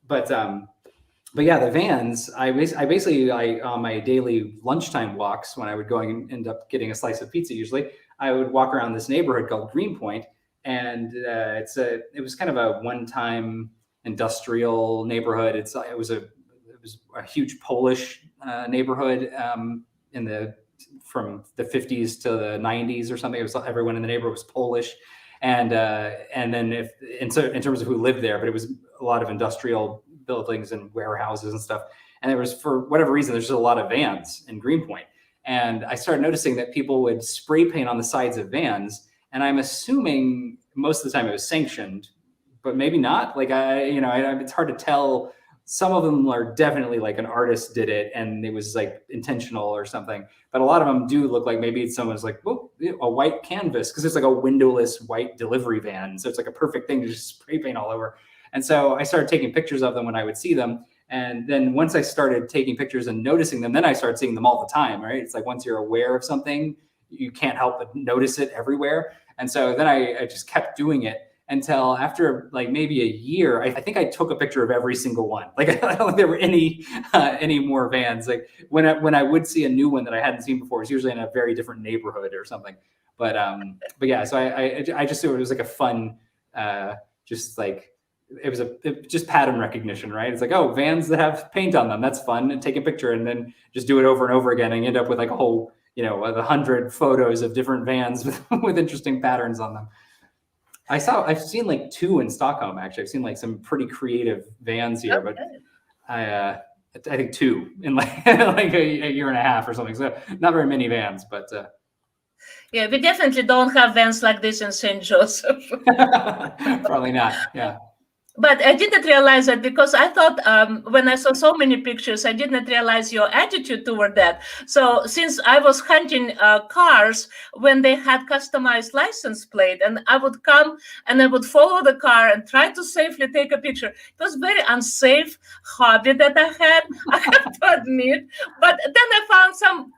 But yeah, the vans, I basically on my daily lunchtime walks, when I would go and end up getting a slice of pizza, usually I would walk around this neighborhood called Greenpoint. And it was kind of a one-time industrial neighborhood. It was a huge Polish neighborhood from the 50s to the 90s or something. It was everyone in the neighborhood was Polish, and then so in terms of who lived there, but it was a lot of industrial buildings and warehouses and stuff. And there was, for whatever reason, there's just a lot of vans in Greenpoint. And I started noticing that people would spray paint on the sides of vans, and I'm assuming most of the time it was sanctioned, but maybe not. Like it's hard to tell. Some of them are definitely like an artist did it and it was like intentional or something. But a lot of them do look like maybe someone's like, well, a white canvas, because it's like a windowless white delivery van. So it's like a perfect thing to just spray paint all over. And so I started taking pictures of them when I would see them. And then once I started taking pictures and noticing them, then I started seeing them all the time, right? It's like once you're aware of something, you can't help but notice it everywhere. And so then I just kept doing it until after like maybe a year, I think I took a picture of every single one. Like I don't think there were any more vans. Like when I would see a new one that I hadn't seen before, it's usually in a very different neighborhood or something. But yeah, so I just thought it was like a fun, just like just pattern recognition, right? It's like, oh, vans that have paint on them, that's fun, and take a picture and then just do it over and over again and end up with like a whole, 100 photos of different vans with interesting patterns on them. I've seen like 2 in Stockholm, actually. I've seen like some pretty creative vans here, Okay. but I think 2 in like like a year and a half or something. So not very many vans, but Yeah, we definitely don't have vans like this in St. Joseph. probably not. Yeah. But I didn't realize that because I thought when I saw so many pictures, I didn't realize your attitude toward that. So since I was hunting cars when they had customized license plate, and I would come and I would follow the car and try to safely take a picture. It was very unsafe hobby that I had, I have to admit. But then I found some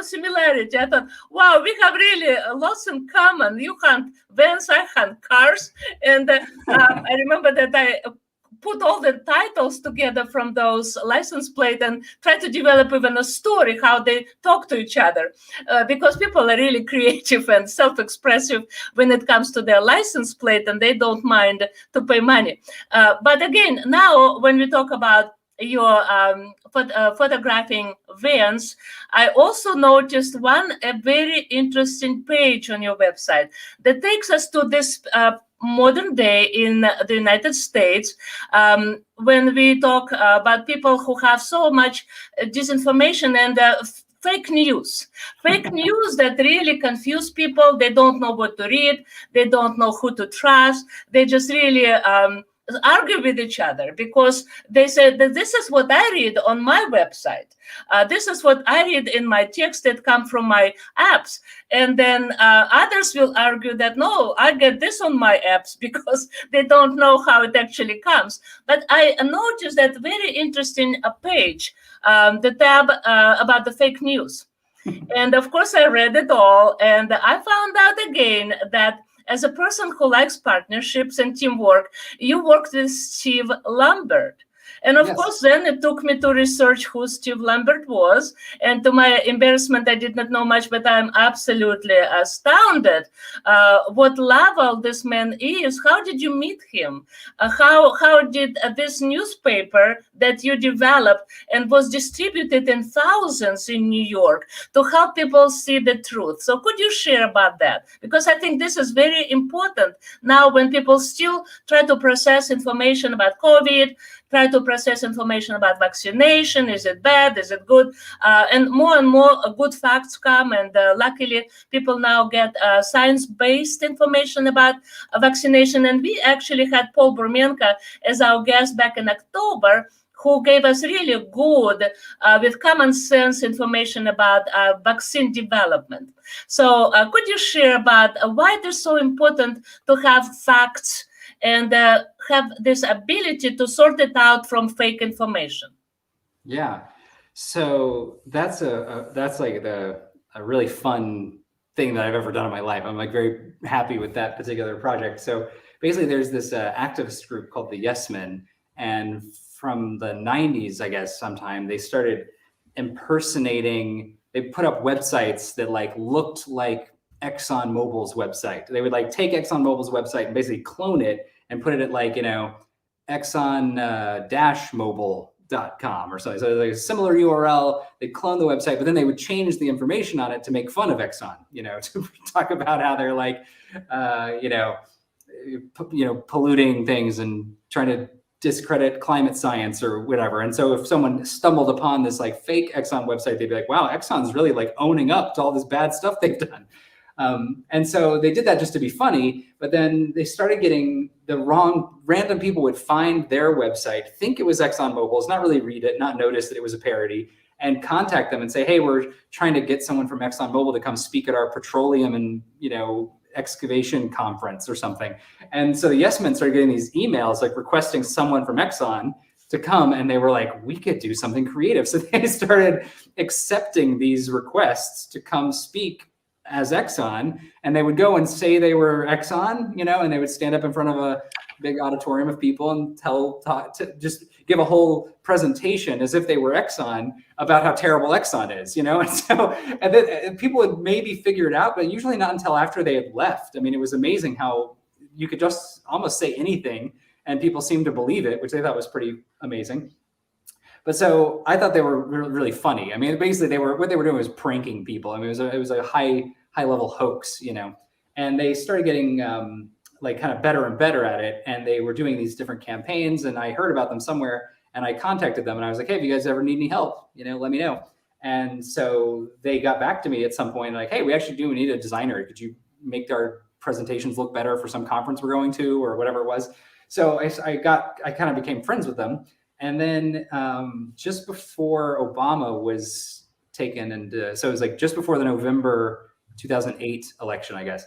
similarity. I thought, wow, we have really lots in common. You hunt vans, I hunt cars. And I remember that I put all the titles together from those license plate and try to develop even a story how they talk to each other, because people are really creative and self-expressive when it comes to their license plate, and they don't mind to pay money. But again, now when we talk about your photographing vans, I also noticed a very interesting page on your website that takes us to this modern day in the United States, when we talk about people who have so much disinformation and fake news that really confuse people. They don't know what to read. They don't know who to trust. They just really argue with each other because they say that this is what I read on my website. This is what I read in my texts that come from my apps. And then others will argue that, no, I get this on my apps because they don't know how it actually comes. But I noticed that very interesting page, the tab about the fake news. And of course, I read it all. And I found out again that as a person who likes partnerships and teamwork, you worked with Steve Lambert. And of course, then it took me to research who Steve Lambert was. And to my embarrassment, I did not know much, but I'm absolutely astounded what level this man is. How did you meet him? How did this newspaper that you developed and was distributed in thousands in New York to help people see the truth? So could you share about that? Because I think this is very important now when people still try to process information about COVID, try to process information about vaccination. Is it bad? Is it good? And more good facts come. And luckily, people now get science-based information about vaccination. And we actually had Paul Burmenka as our guest back in October, who gave us really good, with common sense information about vaccine development. So could you share about why it is so important to have facts and have this ability to sort it out from fake information? Yeah, so that's like a really fun thing that I've ever done in my life. I'm like very happy with that particular project. So basically, there's this activist group called the Yes Men, and from the 90s, I guess, sometime they started impersonating. They put up websites that like looked like ExxonMobil's website. They would like take ExxonMobil's website and basically clone it and put it at like, Exxon-mobile.com or something. So like a similar URL, they'd clone the website, but then they would change the information on it to make fun of Exxon, to talk about how they're like, polluting things and trying to discredit climate science or whatever. And so if someone stumbled upon this like fake Exxon website, they'd be like, wow, Exxon's really like owning up to all this bad stuff they've done. And so they did that just to be funny, but then they started getting random people would find their website, think it was ExxonMobil's, not really read it, not notice that it was a parody, and contact them and say, hey, we're trying to get someone from ExxonMobil to come speak at our petroleum and, excavation conference or something. And so the Yes Men started getting these emails like requesting someone from Exxon to come, and they were like, we could do something creative. So they started accepting these requests to come speak as Exxon, and they would go and say they were Exxon, and they would stand up in front of a big auditorium of people and just give a whole presentation as if they were Exxon about how terrible Exxon is, and then people would maybe figure it out, but usually not until after they had left. I mean, it was amazing how you could just almost say anything and people seemed to believe it, which they thought was pretty amazing. But so I thought they were really funny. I mean, basically what they were doing was pranking people. I mean, it was a high level hoax, and they started getting like kind of better and better at it. And they were doing these different campaigns, and I heard about them somewhere, and I contacted them and I was like, hey, if you guys ever need any help, let me know. And so they got back to me at some point like, hey, we actually do need a designer. Could you make our presentations look better for some conference we're going to or whatever it was? So I kind of became friends with them. And then just before Obama was taken, and so it was like just before the November 2008 election, I guess,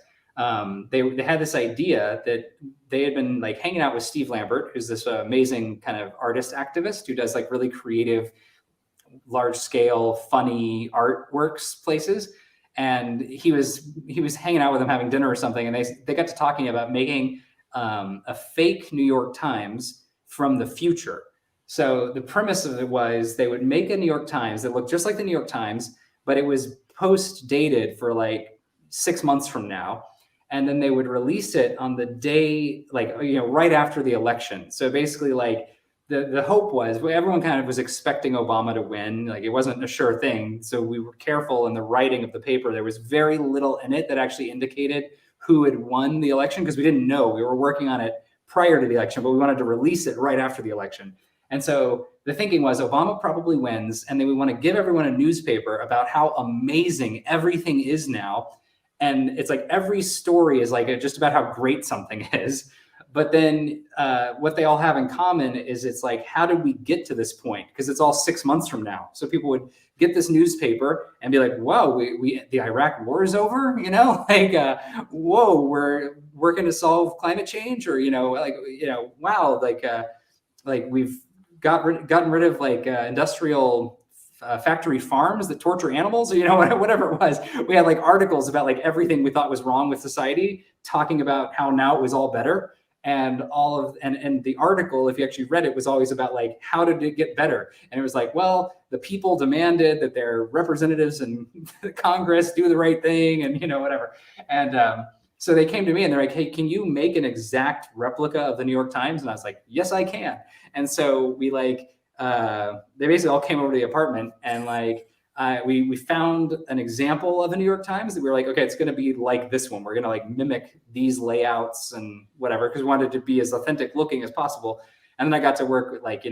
they had this idea that they had been like hanging out with Steve Lambert, who's this amazing kind of artist activist who does like really creative, large scale, funny artworks places. And he was hanging out with them, having dinner or something, and they got to talking about making a fake New York Times from the future. So the premise of it was they would make a New York Times that looked just like the New York Times, but it was post dated for like 6 months from now. And then they would release it on the day, like, right after the election. So basically, like, the hope was, everyone kind of was expecting Obama to win. Like, it wasn't a sure thing. So we were careful in the writing of the paper. There was very little in it that actually indicated who had won the election, because we didn't know. We were working on it prior to the election, but we wanted to release it right after the election. And so the thinking was Obama probably wins, and then we want to give everyone a newspaper about how amazing everything is now. And it's like every story is like just about how great something is. But then what they all have in common is it's like, how did we get to this point? Because it's all 6 months from now. So people would get this newspaper and be like, whoa, the Iraq war is over, like, whoa, we're working to solve climate change, or, wow, like we've gotten rid of like industrial factory farms that torture animals, or whatever it was. We had like articles about like everything we thought was wrong with society, talking about how now it was all better. And and the article, if you actually read it, was always about like, how did it get better? And it was like, well, the people demanded that their representatives in Congress do the right thing, and whatever. And so they came to me and they're like, hey, can you make an exact replica of the New York Times? And I was like, yes, I can. And so we like, they basically all came over to the apartment, and like, we found an example of the New York Times that we were like, okay, it's going to be like this one. We're going to like mimic these layouts and whatever, because we wanted it to be as authentic looking as possible. And then I got to work with like,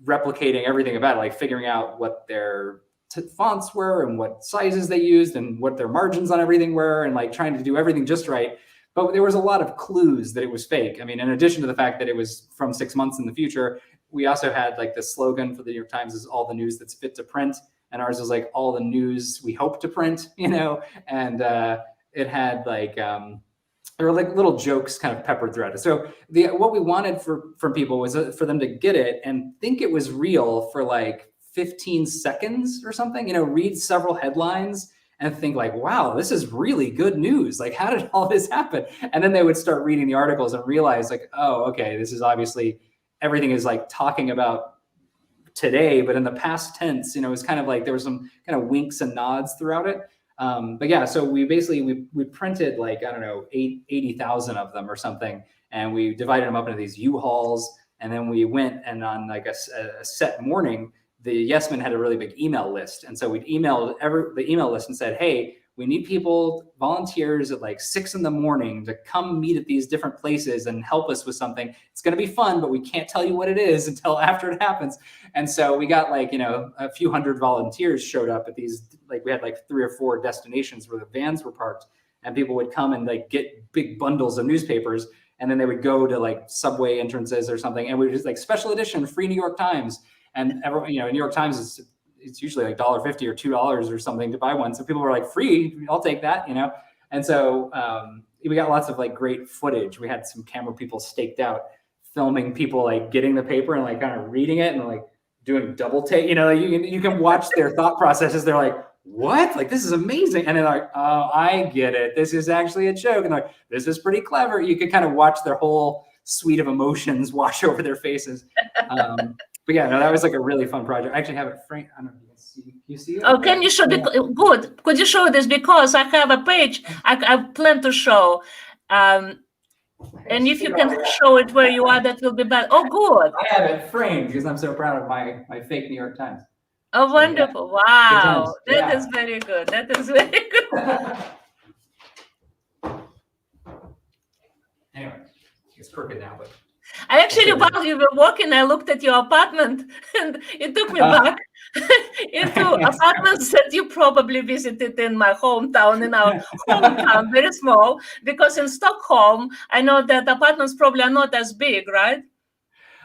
replicating everything about it, like figuring out what their fonts were and what sizes they used and what their margins on everything were, and like trying to do everything just right. But there was a lot of clues that it was fake. I mean, in addition to the fact that it was from 6 months in the future, we also had like the slogan for the New York Times is all the news that's fit to print. And ours was like all the news we hope to print, and it had like, there were like little jokes kind of peppered throughout it. So what we wanted from people was for them to get it and think it was real for like 15 seconds or something, read several headlines and think like, wow, this is really good news. Like, how did all this happen? And then they would start reading the articles and realize like, oh, okay, this is obviously, everything is like talking about today, but in the past tense, it's kind of like there was some kind of winks and nods throughout it. But yeah, so we basically, we printed like, I don't know, 80,000 of them or something. And we divided them up into these U-Hauls. And then we went, and on like a set morning, the Yes Men had a really big email list. And so we'd emailed the email list and said, hey, we need people, volunteers at like 6 a.m. to come meet at these different places and help us with something. It's going to be fun, but we can't tell you what it is until after it happens. And so we got like, a few hundred volunteers showed up at these, like we had like 3 or 4 destinations where the vans were parked, and people would come and like get big bundles of newspapers. And then they would go to like subway entrances or something. And we would just like special edition, free New York Times. And everyone, New York Times it's usually like $1.50 or $2 or something to buy one. So people were like, free, I'll take that, And so we got lots of like great footage. We had some camera people staked out, filming people like getting the paper and like kind of reading it and like doing double take. You can watch their thought processes. They're like, what? Like, this is amazing. And they're like, oh, I get it. This is actually a joke. And like, this is pretty clever. You could kind of watch their whole suite of emotions wash over their faces. But yeah, no, that was like a really fun project. I actually have it framed. I don't know if you can see. You see it? Oh, can you show? Good. Could you show this? Because I have a page I plan to show. And if you can show it where you are, that will be bad. Oh, good. I have it framed because I'm so proud of my fake New York Times. Oh, wonderful. So, yeah. Wow. That is very good. That is very good. Anyway, it's crooked now, but. I actually, while you were walking, I looked at your apartment and it took me back into Yes. apartments that you probably visited in my hometown, in our hometown, very small, because in Stockholm, I know that apartments probably are not as big, right?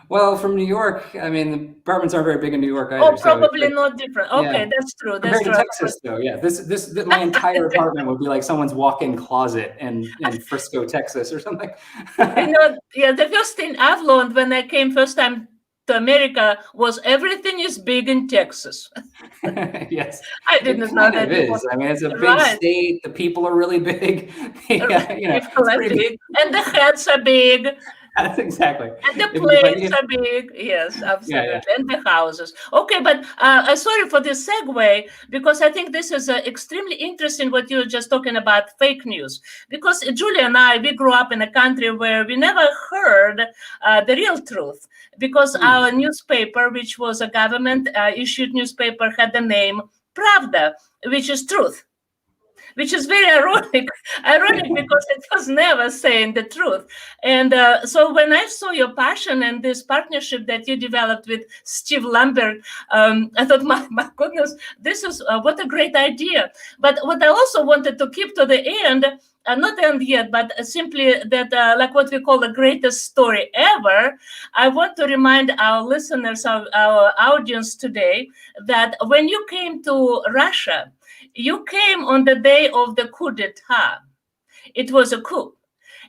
Well, from New York, I mean, the apartments aren't very big in New York either. Oh, So it's probably like, not different. yeah, Okay, that's true. That's compared to true. Texas, though, yeah, my entire apartment would be like someone's walk-in closet in Frisco, Texas, or something. You know, yeah, the first thing I've learned when I came first time to America was everything is big in Texas. Yes, I it didn't know kind that of before. is. I mean, it's a big Right. state. The people are really big. Yeah, People it's are pretty big. big, and the heads are big, That's exactly. and the But planes are big. Yes, yeah, absolutely. yeah. And the houses. Okay, but sorry for this segue, because I think this is extremely interesting what you were just talking about, fake news. Because Julia and I, we grew up in a country where we never heard the real truth. Because our newspaper, which was a government issued newspaper, had the name Pravda, which is truth. Which is very ironic because it was never saying the truth. And so when I saw your passion and this partnership that you developed with Steve Lambert, I thought, my goodness, this is what a great idea. But what I also wanted to keep to the end, not end yet, but simply that, like what we call the greatest story ever, I want to remind our listeners, our audience today, that when you came to Russia, you came on the day of the coup d'etat. It was a coup.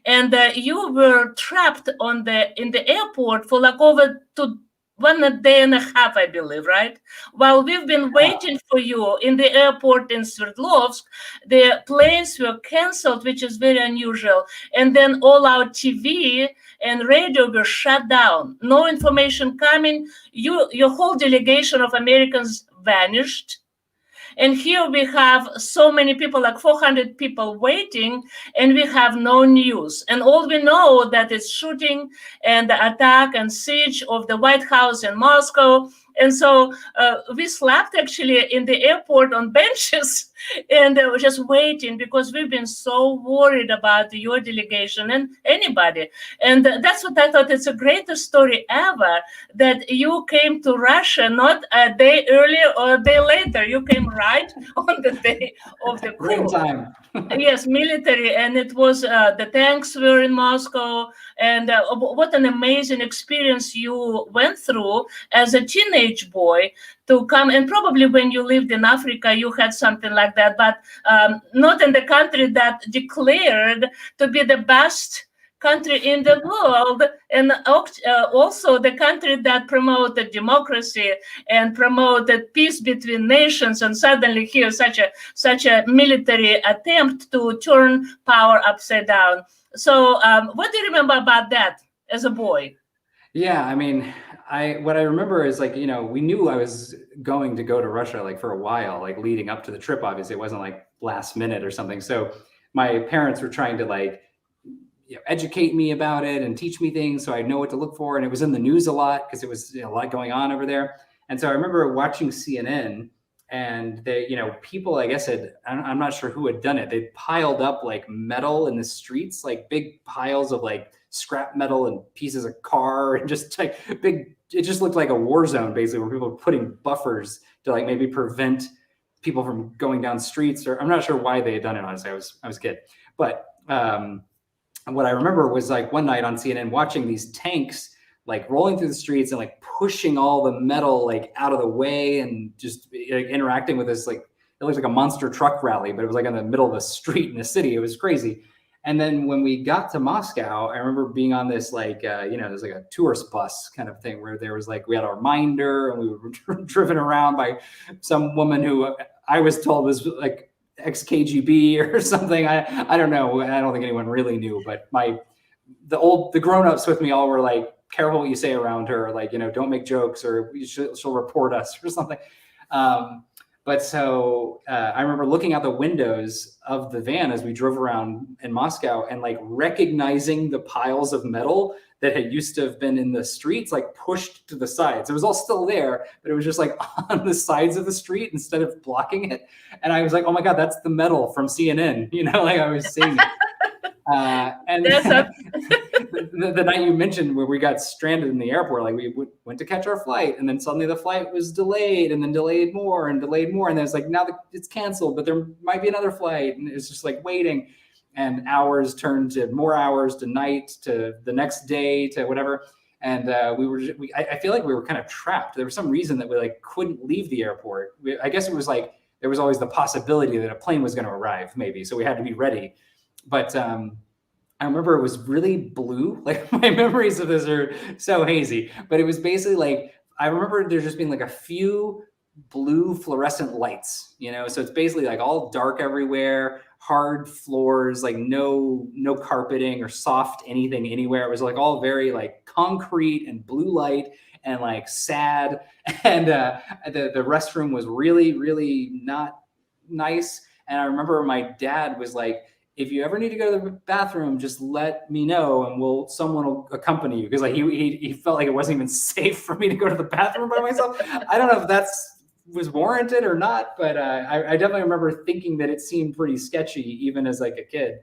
And you were trapped in the airport for like over 1 day and a half, I believe, right? While we've been waiting for you in the airport in Sverdlovsk, the planes were canceled, which is very unusual. And then all our TV and radio were shut down. No information coming. Your whole delegation of Americans vanished. And here we have so many people, like 400 people waiting, and we have no news. And all we know that it's shooting and the attack and siege of the White House in Moscow. And so we slept actually in the airport on benches and we're just waiting because we've been so worried about your delegation and anybody. And that's what I thought. It's the greatest story ever that you came to Russia not a day earlier or a day later. You came right on the day of the coup. Right in time. Yes, military, and it was the tanks were in Moscow, and what an amazing experience you went through as a teenage boy to come. And probably when you lived in Africa, you had something like that, but not in the country that declared to be the best country in the world, and also the country that promoted democracy and promoted peace between nations. And suddenly here such a military attempt to turn power upside down. So what do you remember about that as a boy? Yeah, I mean, what I remember is like, we knew I was going to go to Russia like for a while, like leading up to the trip. Obviously, it wasn't like last minute or something. So my parents were trying to like educate me about it and teach me things so I know what to look for. And it was in the news a lot because it was a lot going on over there. And so I remember watching CNN, and they, people, I guess, I'm not sure who had done it. They piled up like metal in the streets, like big piles of like scrap metal and pieces of car, and just like big, it just looked like a war zone basically, where people were putting buffers to like maybe prevent people from going down streets. Or I'm not sure why they had done it, honestly. I was a kid. But what I remember was like one night on CNN watching these tanks like rolling through the streets and like pushing all the metal like out of the way, and just like interacting with this, like it looked like a monster truck rally, but it was like in the middle of a street in the city. It was crazy. And then when we got to Moscow, I remember being on this like there's like a tourist bus kind of thing where there was like, we had a reminder, and we were driven around by some woman who I was told was like ex-KGB or something. I don't know. I don't think anyone really knew, but the grown-ups with me all were like, careful what you say around her. Like, don't make jokes, or she'll report us or something. But so I remember looking out the windows of the van as we drove around in Moscow and like recognizing the piles of metal that had used to have been in the streets, like pushed to the sides. It was all still there, but it was just like on the sides of the street instead of blocking it. And I was like, oh my God, that's the metal from CNN. Like I was seeing it. And the night you mentioned where we got stranded in the airport, like we went to catch our flight, and then suddenly the flight was delayed, and then delayed more, and then it's like now it's canceled, but there might be another flight, and it's just like waiting, and hours turned to more hours to night to the next day to whatever, and I feel like we were kind of trapped. There was some reason that we like couldn't leave the airport. I guess it was like there was always the possibility that a plane was going to arrive, maybe, so we had to be ready, but. I remember it was really blue. Like my memories of this are so hazy, but it was basically like, I remember there just being like a few blue fluorescent lights, So it's basically like all dark everywhere, hard floors, like no carpeting or soft anything anywhere. It was like all very like concrete and blue light and like sad. And the restroom was really, really not nice. And I remember my dad was like, if you ever need to go to the bathroom, just let me know and someone will accompany you. Because like he felt like it wasn't even safe for me to go to the bathroom by myself. I don't know if that's was warranted or not, but I definitely remember thinking that it seemed pretty sketchy even as like a kid.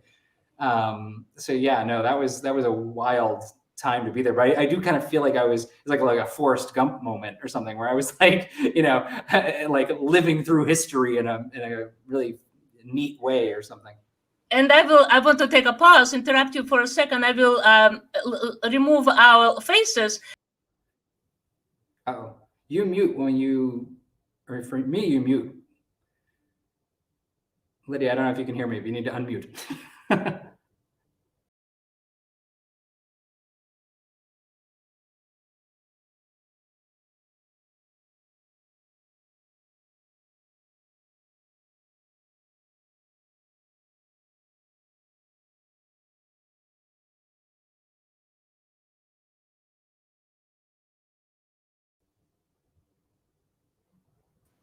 So yeah, no, that was a wild time to be there. But I do kind of feel like it was like a Forrest Gump moment or something where I was like, like living through history in a really neat way or something. And I want to take a pause, interrupt you for a second. I will remove our faces. Oh, you mute or for me, you mute. Lydia, I don't know if you can hear me, but you need to unmute.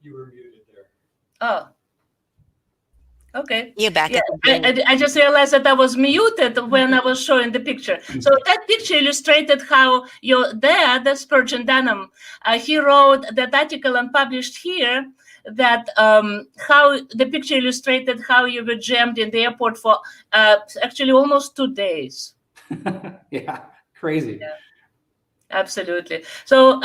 You were muted there. Oh. Okay. You're back. Yeah, I just realized that I was muted when I was showing the picture. So that picture illustrated how your dad, Spurgeon Dunnam, he wrote that article and published here that how the picture illustrated how you were jammed in the airport for actually almost 2 days. Yeah, crazy. Yeah. Absolutely. So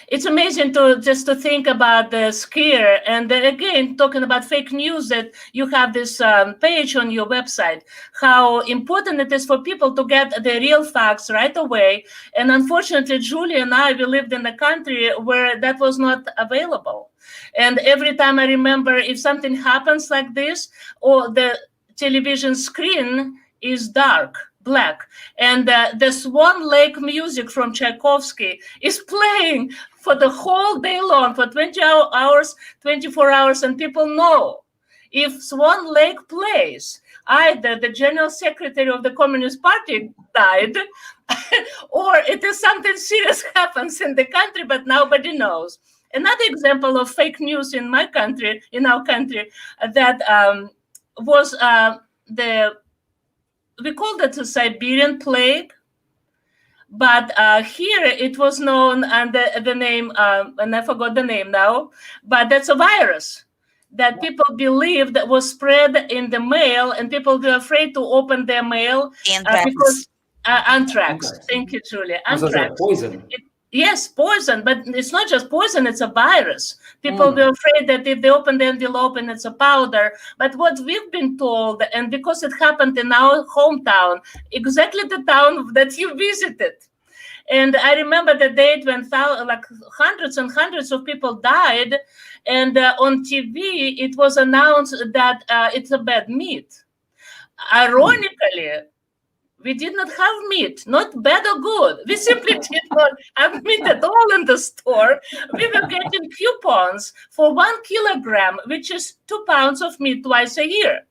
it's amazing to think about the scare. And again, talking about fake news, that you have this page on your website, how important it is for people to get the real facts right away. And unfortunately, Julie and I, we lived in a country where that was not available. And every time I remember if something happens like this, or the television screen is black, and the Swan Lake music from Tchaikovsky is playing for the whole day long, for 24 hours, and people know if Swan Lake plays, either the general secretary of the Communist Party died, or it is something serious happens in the country, but nobody knows. Another example of fake news in our country, that was we called it a Siberian plague, but here it was known under the name, and I forgot the name now, but that's a virus that people believed that was spread in the mail, and people were afraid to open their mail because anthrax. Thank you, Julia. Anthrax. Poison. Yes, poison, but it's not just poison, it's a virus. People were afraid that if they open the envelope and it's a powder. But what we've been told, and because it happened in our hometown, exactly the town that you visited. And I remember the date when like hundreds and hundreds of people died. And on TV, it was announced that it's a bad meat. Ironically, we did not have meat, not bad or good. We simply did not have meat at all in the store. We were getting coupons for 1 kilogram, which is 2 pounds of meat twice a year.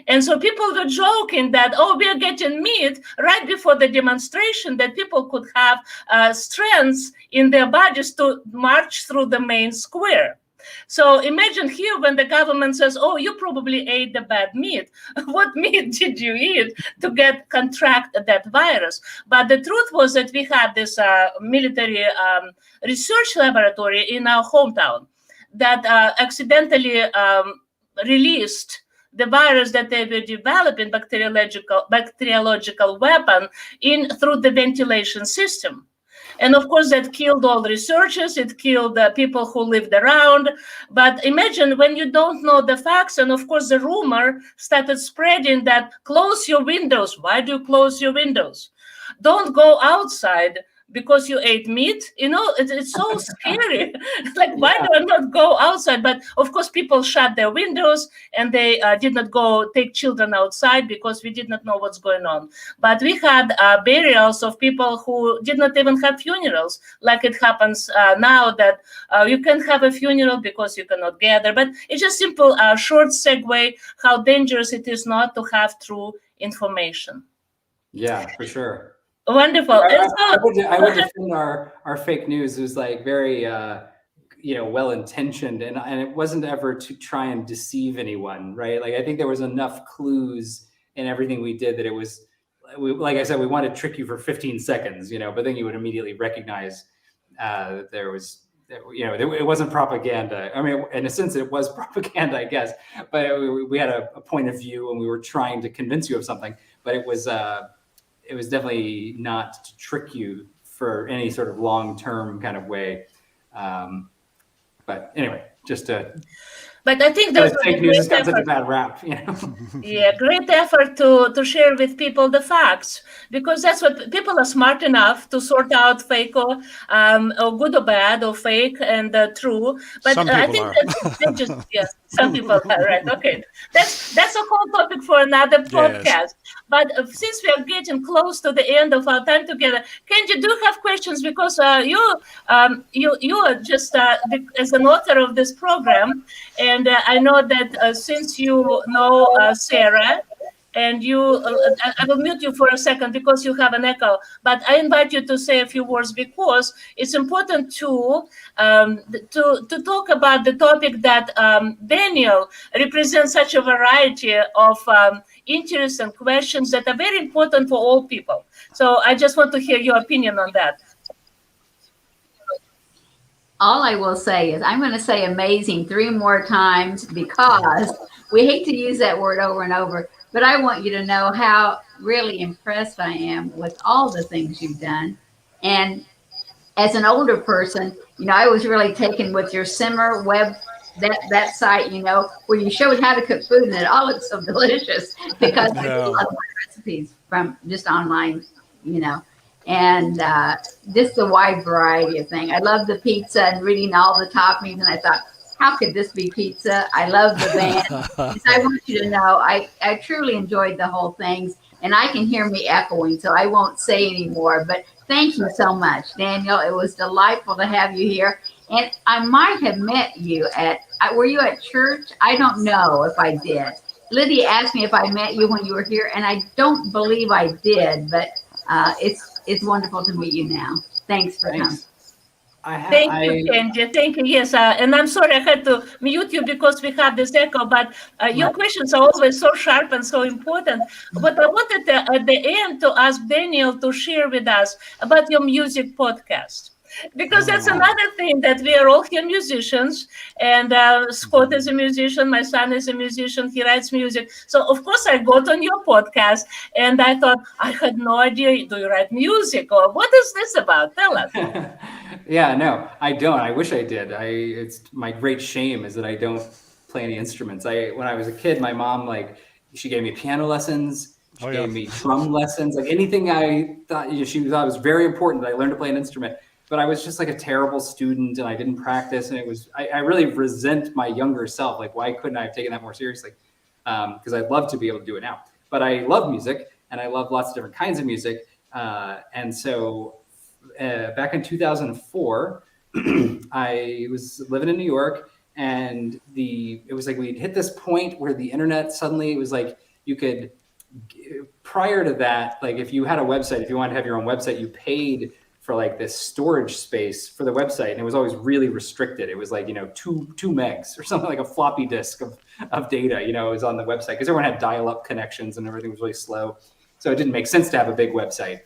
And so people were joking that, we are getting meat right before the demonstration, that people could have strengths in their bodies to march through the main square. So imagine here when the government says, you probably ate the bad meat. What meat did you eat to contract that virus? But the truth was that we had this military research laboratory in our hometown that accidentally released the virus that they were developing, bacteriological weapon, through the ventilation system. And of course, that killed all researchers. It killed the people who lived around. But imagine when you don't know the facts, and of course, the rumor started spreading that close your windows. Why do you close your windows? Don't go outside because you ate meat. It's so scary. Like, why do I not go outside? But of course, people shut their windows, and they did not go take children outside because we did not know what's going on. But we had burials of people who did not even have funerals, like it happens now that you can have a funeral because you cannot gather. But it's just simple, short segue, how dangerous it is not to have true information. Yeah, for sure. Wonderful. I would defend our fake news. It was like very well intentioned, and it wasn't ever to try and deceive anyone, right? Like, I think there was enough clues in everything we did that it was, like I said, we wanted to trick you for 15 seconds, but then you would immediately recognize there was, it wasn't propaganda. I mean, in a sense, it was propaganda, I guess, but we had a point of view, and we were trying to convince you of something, but it was definitely not to trick you for any sort of long-term kind of way. But anyway, just to... But I think there's fake news has got such a bad rap, Yeah, great effort to share with people the facts, because that's what people are smart enough to sort out fake or good or bad or fake and true. But I think that just some people are right. Okay, that's a whole topic for another podcast. Yes. But since we are getting close to the end of our time together, Kenji, do you have questions? Because you are just as an author of this program. And I know that since you know Sarah, and I will mute you for a second because you have an echo, but I invite you to say a few words because it's important to talk about the topic that Daniel represents such a variety of interests and questions that are very important for all people. So I just want to hear your opinion on that. All I will say is I'm going to say amazing 3 more times because we hate to use that word over and over, but I want you to know how really impressed I am with all the things you've done. And as an older person, I was really taken with your Simmer web, that site, where you showed how to cook food, and it all looks so delicious because I do a lot of my recipes from just online, and just a wide variety of things. I love the pizza and reading all the toppings, and I thought, how could this be pizza? I love the band. So I want you to know I truly enjoyed the whole thing, and I can hear me echoing, so I won't say anymore. But thank you so much, Daniel. It was delightful to have you here. And I might have met you were you at church? I don't know if I did. Lydia asked me if I met you when you were here, and I don't believe I did, but it's wonderful to meet you now. Thanks for coming. Thank you, Kenji. Thank you. Yes, and I'm sorry I had to mute you because we have this echo, but your questions are always so sharp and so important. But I wanted at the end to ask Daniel to share with us about your music podcast. Because that's another thing that we are all here musicians, and Scott is a musician, my son is a musician, he writes music. So of course I got on your podcast and I thought, I had no idea, do you write music or what is this about? Tell us. Yeah, no, I don't. I wish I did. It's my great shame is that I don't play any instruments. When I was a kid, my mom, she gave me piano lessons. She gave me drum lessons, anything I thought, she thought was very important that I learned to play an instrument. But I was just a terrible student and I didn't practice. And I really resent my younger self. Why couldn't I have taken that more seriously? Because I'd love to be able to do it now. But I love music and I love lots of different kinds of music. And so back in 2004, I was living in New York, and it was we'd hit this point where the internet suddenly, it was you could, prior to that, if you had a website, if you wanted to have your own website, you paid for this storage space for the website, and it was always really restricted. It was 2 megs or something, a floppy disk of data, it was on the website because everyone had dial-up connections and everything was really slow. So it didn't make sense to have a big website.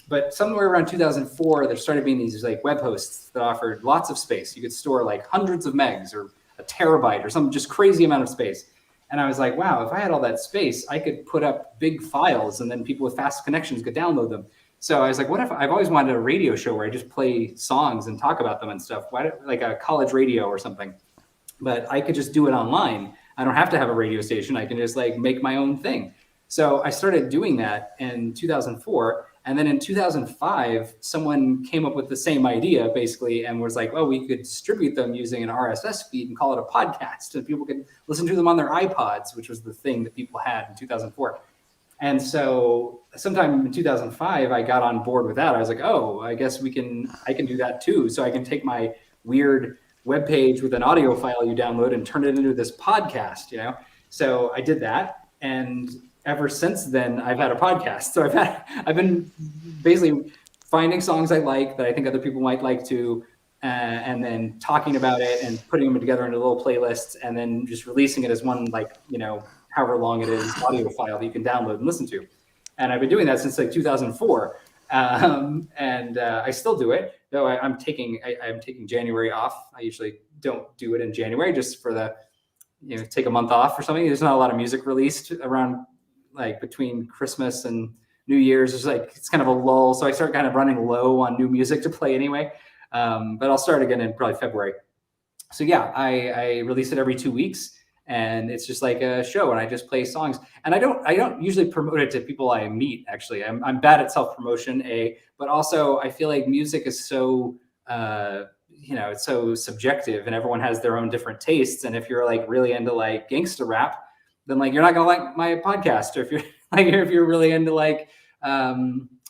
But somewhere around 2004, there started being these web hosts that offered lots of space. You could store hundreds of megs or a terabyte or some just crazy amount of space. And I was like, wow, if I had all that space, I could put up big files and then people with fast connections could download them. So I was like, what if I've always wanted a radio show where I just play songs and talk about them and stuff, like a college radio or something. But I could just do it online. I don't have to have a radio station. I can just like make my own thing. So I started doing that in 2004. And then in 2005, someone came up with the same idea basically and was like, well, we could distribute them using an RSS feed and call it a podcast. And people could listen to them on their iPods, which was the thing that people had in 2004. And so sometime in 2005, I got on board with that. I was like, oh, I guess I can do that too. So I can take my weird web page with an audio file you download and turn it into this podcast, So I did that. And ever since then, I've had a podcast. So I've been basically finding songs I like that I think other people might like too, and then talking about it and putting them together into little playlists and then just releasing it as one, however long it is, audio file that you can download and listen to. And I've been doing that since 2004. And I still do it, though I'm taking January off. I usually don't do it in January just for take a month off or something. There's not a lot of music released around between Christmas and New Year's. It's kind of a lull. So I start kind of running low on new music to play anyway. But I'll start again in probably February. So yeah, I release it every 2 weeks. And it's just like a show, and I just play songs. And I don't usually promote it to people I meet. Actually, I'm bad at self promotion, but also I feel like music is so it's so subjective, and everyone has their own different tastes. And if you're really into gangster rap, then you're not gonna like my podcast. Or if you're if you're really into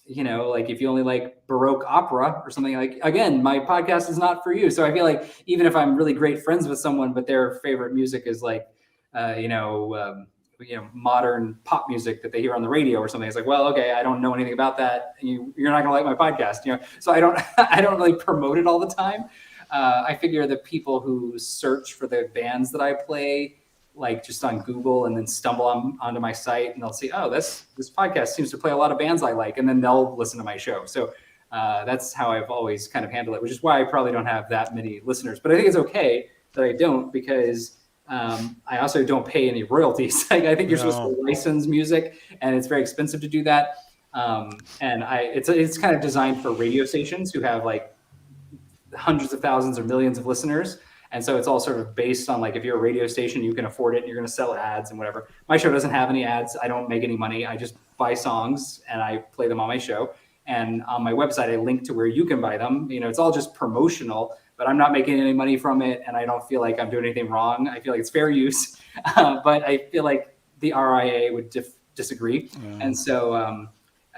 if you only like Baroque opera or something, again, my podcast is not for you. So I feel like even if I'm really great friends with someone, but their favorite music is modern pop music that they hear on the radio or something, it's well, okay, I don't know anything about that. You're not gonna like my podcast, So I don't really promote it all the time. I figure the people who search for the bands that I play, just on Google, and then stumble onto my site, and they'll see, oh, this podcast seems to play a lot of bands I like, and then they'll listen to my show. So that's how I've always kind of handled it, which is why I probably don't have that many listeners. But I think it's okay that I don't, because I also don't pay any royalties. I think you're supposed to license music, and it's very expensive to do that. And it's kind of designed for radio stations who have hundreds of thousands or millions of listeners. And so it's all sort of based on if you're a radio station, you can afford it, and you're going to sell ads and whatever. My show doesn't have any ads. I don't make any money. I just buy songs and I play them on my show. And on my website, I link to where you can buy them. It's all just promotional, but I'm not making any money from it. And I don't feel like I'm doing anything wrong. I feel like it's fair use, but I feel like the RIA would disagree. And so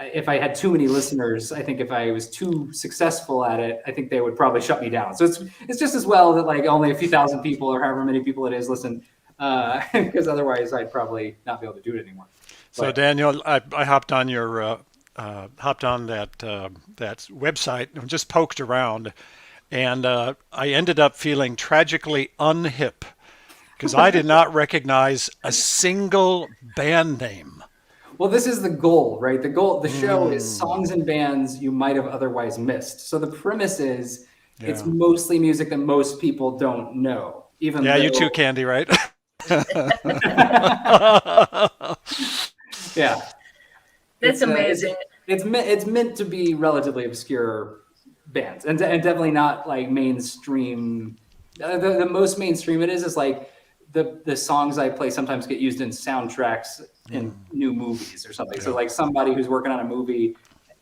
if I had too many listeners, I think if I was too successful at it, I think they would probably shut me down. So it's just as well that only a few thousand people or however many people it is listen, because otherwise I'd probably not be able to do it anymore. So Daniel, I hopped on your that website and just poked around, and I ended up feeling tragically unhip because I did not recognize a single band name. Well, this is the goal, right? The show is songs and bands you might have otherwise missed. So the premise is it's mostly music that most people don't know. You too, Candy, right? Yeah. That's amazing. It's meant to be relatively obscure bands, and definitely not mainstream. The most mainstream it is the songs I play sometimes get used in soundtracks in new movies or something. So somebody who's working on a movie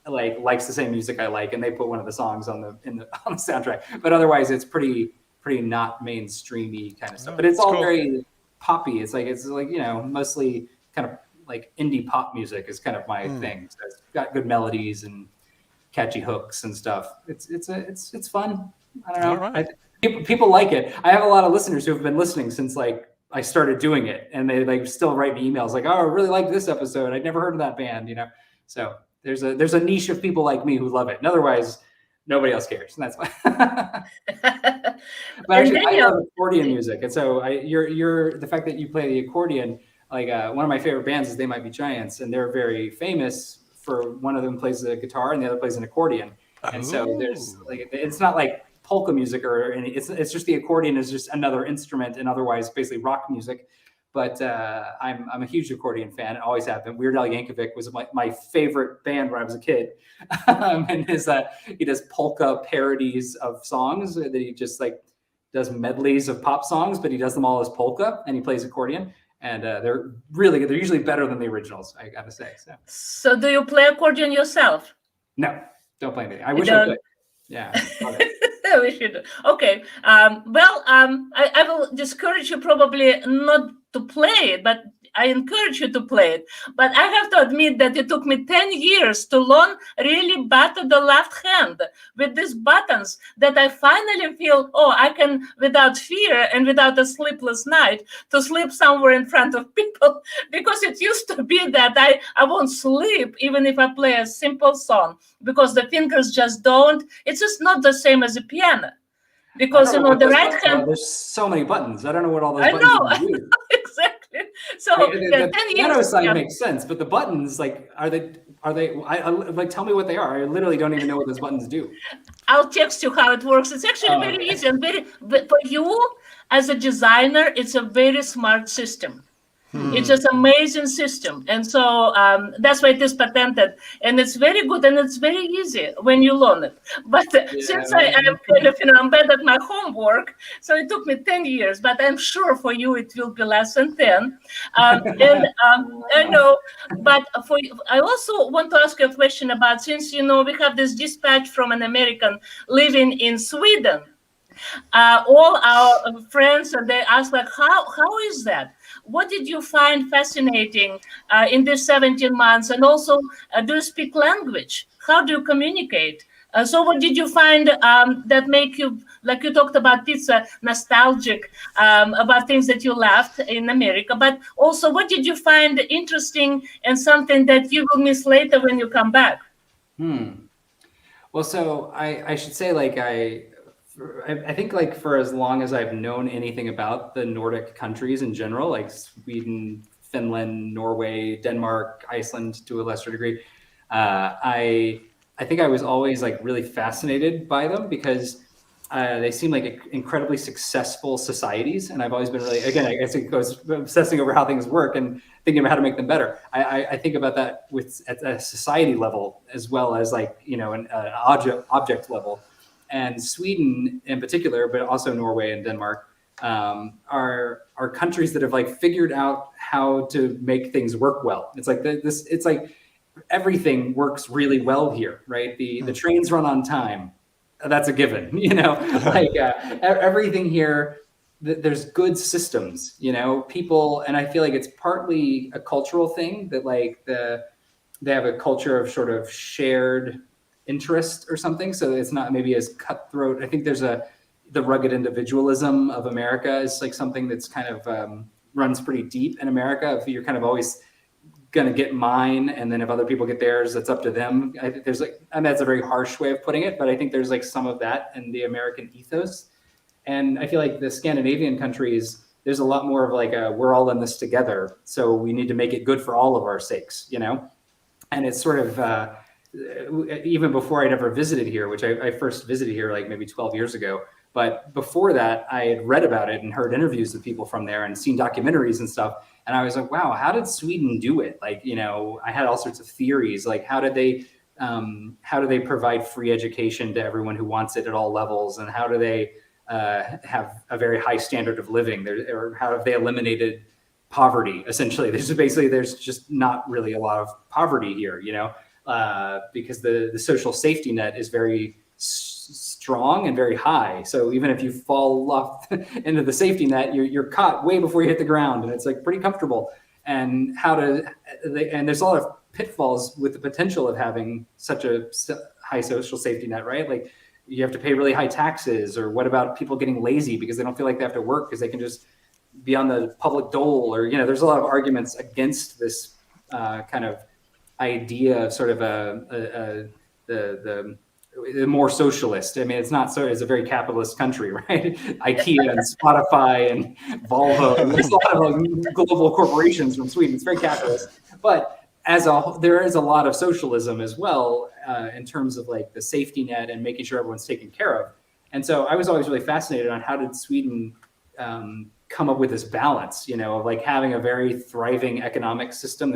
likes the same music I like, and they put one of the songs on the soundtrack. But otherwise, it's pretty not mainstreamy kind of stuff. But it's all cool. Very poppy. It's mostly kind of indie pop music is kind of my thing. So it's got good melodies and catchy hooks and stuff. It's fun. I don't know. Right. People like it. I have a lot of listeners who have been listening since I started doing it, and they still write me emails oh, I really like this episode. I'd never heard of that band, So there's a niche of people like me who love it, and otherwise nobody else cares, and that's why. But actually, I love accordion music, and so you're the fact that you play the accordion. One of my favorite bands is They Might Be Giants, and they're very famous for one of them plays the guitar and the other plays an accordion, and so there's it's not polka music or any. It's just the accordion is just another instrument, and otherwise basically rock music. But I'm a huge accordion fan and always have been. Weird Al Yankovic was my favorite band when I was a kid, and he does polka parodies of songs that he just like does medleys of pop songs, but he does them all as polka, and he plays accordion, and they're usually better than the originals, I gotta say. So do you play accordion yourself? No, don't play anything. I wish I could. Yeah. We should. Okay. I will discourage you probably not to play it, but I encourage you to play it. But I have to admit that it took me 10 years to learn really batter the left hand with these buttons that I finally feel, I can, without fear and without a sleepless night, to sleep somewhere in front of people. Because it used to be that I won't sleep even if I play a simple song, because the fingers just don't. It's just not the same as a piano. Because, the right hand... There's so many buttons. I don't know what all those I buttons do. Exactly. So the piano side makes sense, but the buttons, like, are they? Like, tell me what they are. I literally don't even know what those buttons do. I'll text you how it works. It's actually very easy and but for you as a designer, it's a very smart system. It's just amazing system, and so that's why it is patented, and it's very good and it's very easy when you learn it. But since I'm kind of I'm bad at my homework, so it took me 10 years. But I'm sure for you it will be less than 10. I know. But I also want to ask you a question about, since we have this dispatch from an American living in Sweden. All our friends, and they ask, like, how is that? What did you find fascinating in these 17 months? And also, do you speak language? How do you communicate? So what did you find that make you, like you talked about pizza, nostalgic about things that you left in America, but also what did you find interesting and something that you will miss later when you come back? Well, so I should say, like, I think, like, for as long as I've known anything about the Nordic countries in general, like Sweden, Finland, Norway, Denmark, Iceland to a lesser degree, I think I was always, like, really fascinated by them because they seem like incredibly successful societies. And I've always been really, again, I guess it goes obsessing over how things work and thinking about how to make them better. I think about that at a society level as well as, like, an object level. And Sweden in particular, but also Norway and Denmark, are countries that have, like, figured out how to make things work well. It's like it's like everything works really well here, right? The trains run on time. That's a given, like everything here. There's good systems, people, and I feel like it's partly a cultural thing that, like, they have a culture of sort of shared interest or something, so it's not maybe as cutthroat. I think there's the rugged individualism of America is, like, something that's kind of runs pretty deep in America. If you're kind of always gonna get mine, and then if other people get theirs, that's up to them. I think there's, like, and that's a very harsh way of putting it, but I think there's, like, some of that in the American ethos. And I feel like the Scandinavian countries, there's a lot more of, like, we're all in this together, so we need to make it good for all of our sakes, and it's sort of even before I'd ever visited here, which I first visited here like maybe 12 years ago. But before that, I had read about it and heard interviews with people from there and seen documentaries and stuff. And I was like, wow, how did Sweden do it? Like, I had all sorts of theories. Like, how do they provide free education to everyone who wants it at all levels? And how do they have a very high standard of living? Or how have they eliminated poverty? Essentially, there's just not really a lot of poverty here, because the social safety net is very strong and very high. So even if you fall off into the safety net, you're caught way before you hit the ground, and it's, like, pretty comfortable. And and there's a lot of pitfalls with the potential of having such a high social safety net, right? Like, you have to pay really high taxes, or what about people getting lazy because they don't feel like they have to work because they can just be on the public dole, or, there's a lot of arguments against this kind of idea of sort of the more socialist. I mean, it's not so. It's a very capitalist country, right? IKEA and Spotify and Volvo. And there's a lot of, like, global corporations from Sweden. It's very capitalist, but there is a lot of socialism as well in terms of, like, the safety net and making sure everyone's taken care of. And so I was always really fascinated on how did Sweden come up with this balance, of like having a very thriving economic system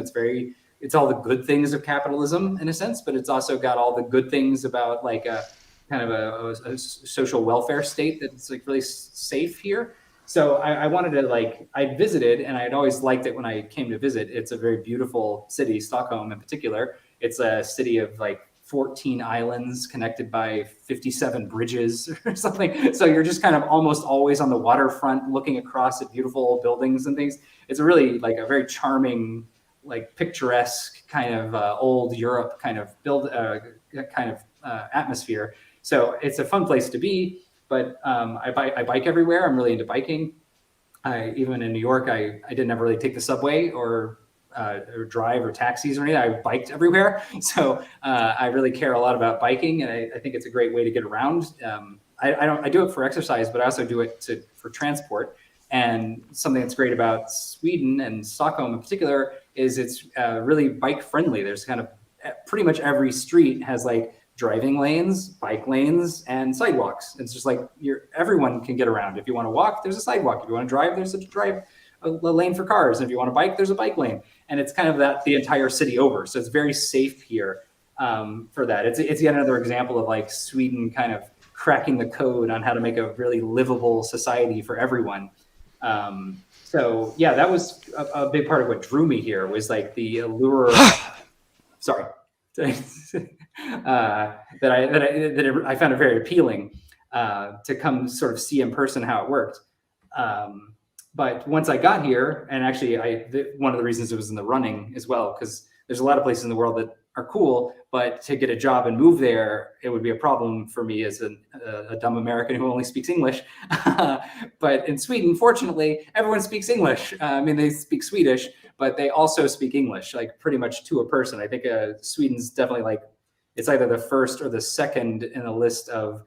it's all the good things of capitalism in a sense, but it's also got all the good things about like a kind of a social welfare state that's like really safe here. So I wanted to I visited, and I had always liked it when I came to visit. It's a very beautiful city, Stockholm in particular. It's a city of like 14 islands connected by 57 bridges or something. So you're just kind of almost always on the waterfront looking across at beautiful old buildings and things. It's a really like a very charming, like picturesque kind of old Europe kind of atmosphere. So it's a fun place to be, but I bike everywhere. I'm really into biking. Even in New York, I didn't ever really take the subway or drive or taxis or anything. I biked everywhere. So I really care a lot about biking, and I think it's a great way to get around. I do it for exercise, but I also do it for transport. And something that's great about Sweden and Stockholm in particular is it's really bike friendly. There's kind of pretty much every street has like driving lanes, bike lanes, and sidewalks. It's just like everyone can get around. If you want to walk, there's a sidewalk. If you want to drive, there's a lane for cars. And if you want to bike, there's a bike lane. And it's kind of the entire city over. So it's very safe here for that. It's yet another example of like Sweden kind of cracking the code on how to make a really livable society for everyone. So yeah, that was a big part of what drew me here was like the allure. Sorry. that I found it very appealing to come sort of see in person how it worked. But once I got here, and actually one of the reasons it was in the running as well, because there's a lot of places in the world that are cool, but to get a job and move there, it would be a problem for me as a dumb American who only speaks English. But in Sweden, fortunately, everyone speaks English. I mean, they speak Swedish, but they also speak English, like pretty much to a person. I think Sweden's definitely like, it's either the first or the second in a list of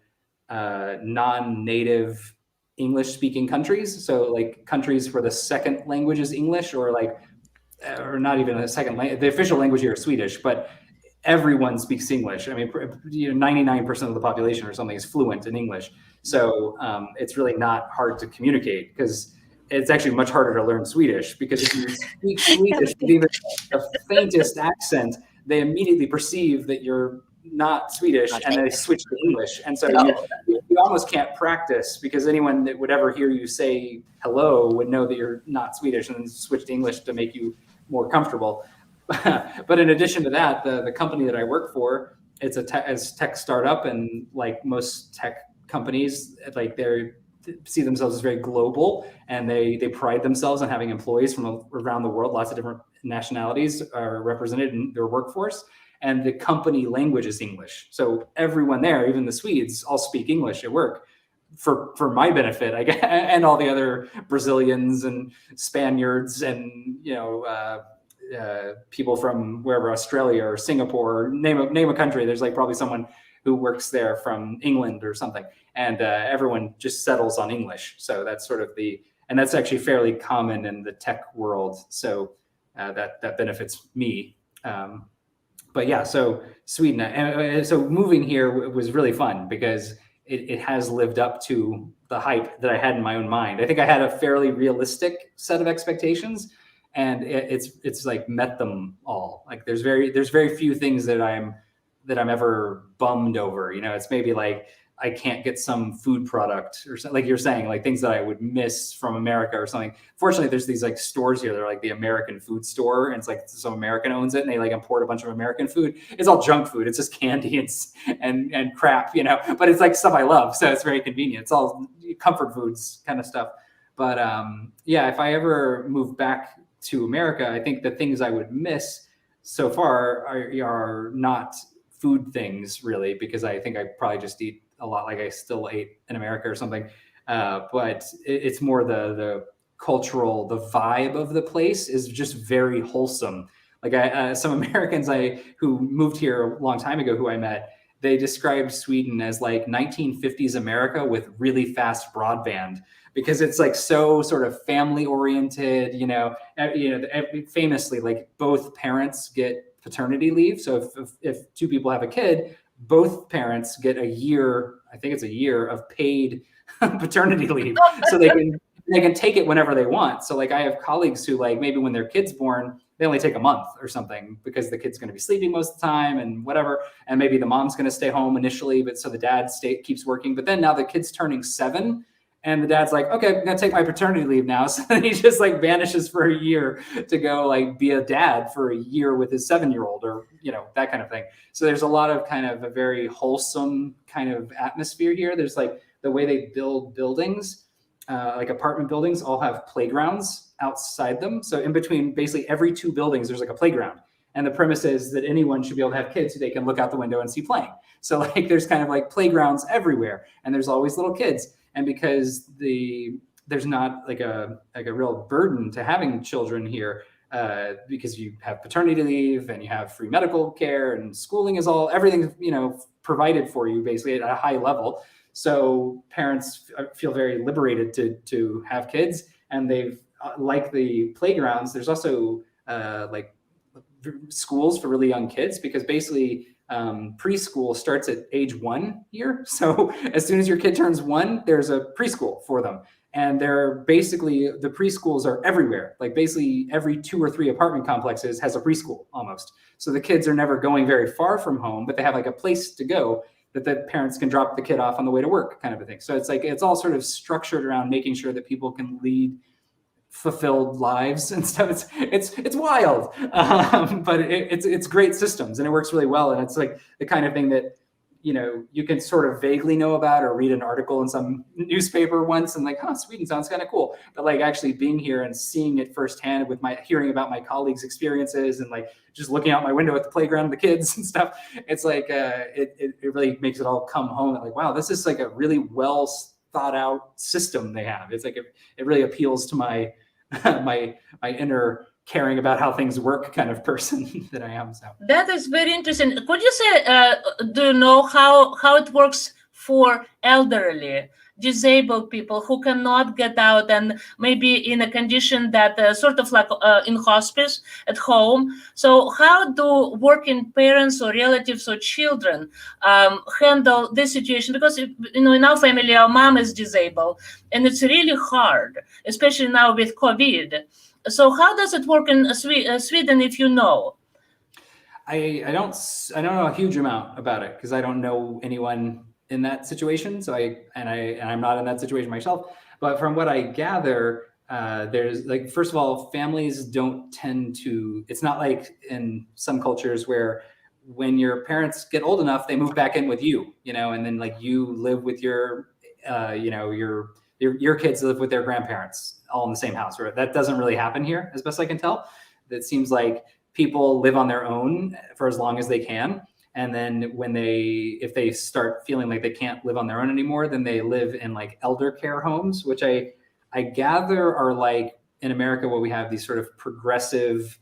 non-native English-speaking countries. So like countries where the second language is English, or or not even a second language. The official language here is Swedish, but everyone speaks English. I mean, 99% of the population or something is fluent in English. So it's really not hard to communicate, because it's actually much harder to learn Swedish, because if you speak Swedish with even the faintest accent, they immediately perceive that you're not Swedish, and they switch to English. And so you almost can't practice, because anyone that would ever hear you say hello would know that you're not Swedish, and then switch to English to make you more comfortable. But in addition to that, the company that I work for, it's a tech startup, and like most tech companies, like they see themselves as very global, and they pride themselves on having employees from around the world. Lots of different nationalities are represented in their workforce, and the company language is English. So everyone there, even the Swedes, all speak English at work for my benefit, I guess, and all the other Brazilians and Spaniards and people from wherever, Australia or Singapore, name a country. There's like probably someone who works there from England or something, and everyone just settles on English. So that's sort of and that's actually fairly common in the tech world. So that benefits me. But yeah, so Sweden, and so moving here was really fun, because it has lived up to the hype that I had in my own mind. I think I had a fairly realistic set of expectations, and it's like met them all. Like there's very few things that I'm ever bummed over. It's maybe like I can't get some food product or something, like you're saying, like things that I would miss from America or something. Fortunately, there's these like stores here that are like the American food store, and it's like some American owns it, and they like import a bunch of American food. It's all junk food. It's just candy and crap, but it's like stuff I love. So it's very convenient. It's all comfort foods kind of stuff. But yeah, if I ever move back to America, I think the things I would miss so far are not food things really, because I think I probably just eat a lot like I still ate in America or something. But it's more the cultural, the vibe of the place is just very wholesome. Like some Americans who moved here a long time ago who I met, they described Sweden as like 1950s America with really fast broadband, because it's like so sort of family oriented, famously, like both parents get paternity leave. So if two people have a kid, both parents get a year, I think it's a year of paid paternity leave. So they can they can take it whenever they want. So like I have colleagues who like maybe when their kid's born, they only take a month or something because the kid's going to be sleeping most of the time and whatever. And maybe the mom's going to stay home initially, but so the dad keeps working. But then now the kid's turning 7 and the dad's like, okay, I'm going to take my paternity leave now. So then he just like vanishes for a year to go like be a dad for a year with his 7-year-old or, you know, that kind of thing. So there's a lot of kind of a very wholesome kind of atmosphere here. There's like the way they build buildings, like apartment buildings all have playgrounds outside them. So in between basically every 2 buildings, there's like a playground. And the premise is that anyone should be able to have kids who they can look out the window and see playing. So like there's kind of like playgrounds everywhere and there's always little kids. And because there's not like a real burden to having children here, because you have paternity leave and you have free medical care and schooling is everything, you know, provided for you basically at a high level. So parents feel very liberated to have kids, and they've like the playgrounds. There's also like schools for really young kids because basically preschool starts at age 1 year. So as soon as your kid turns 1, there's a preschool for them. And they're basically, the preschools are everywhere. Like basically every 2 or 3 apartment complexes has a preschool almost. So the kids are never going very far from home, but they have like a place to go that the parents can drop the kid off on the way to work kind of a thing. So it's like, it's all sort of structured around making sure that people can lead fulfilled lives and stuff. It's wild, but it's great systems and it works really well. And it's like the kind of thing that, you know, you can sort of vaguely know about or read an article in some newspaper once and like, Sweden sounds kind of cool. But like actually being here and seeing it firsthand with hearing about my colleagues' experiences and like just looking out my window at the playground of the kids and stuff, it's like, it really makes it all come home and like, wow, this is like a really well thought out system they have. It's like, it really appeals to my inner caring about how things work kind of person that I am. So that is very interesting. Could you say, do you know how it works for elderly, disabled people who cannot get out and maybe in a condition that sort of like in hospice at home? So how do working parents or relatives or children handle this situation? Because, you know, in our family, our mom is disabled and it's really hard, especially now with COVID. So how does it work in Sweden, if you know? I don't know a huge amount about it because I don't know anyone in that situation. So I'm not in that situation myself. But from what I gather, there's like, first of all, families don't tend to, it's not like in some cultures where when your parents get old enough, they move back in with you, you know, and then like you live with your, you know, your kids live with their grandparents all in the same house. Right? That doesn't really happen here, as best I can tell. It seems like people live on their own for as long as they can. And then if they start feeling like they can't live on their own anymore, then they live in like elder care homes, which I gather are like in America where we have these sort of progressive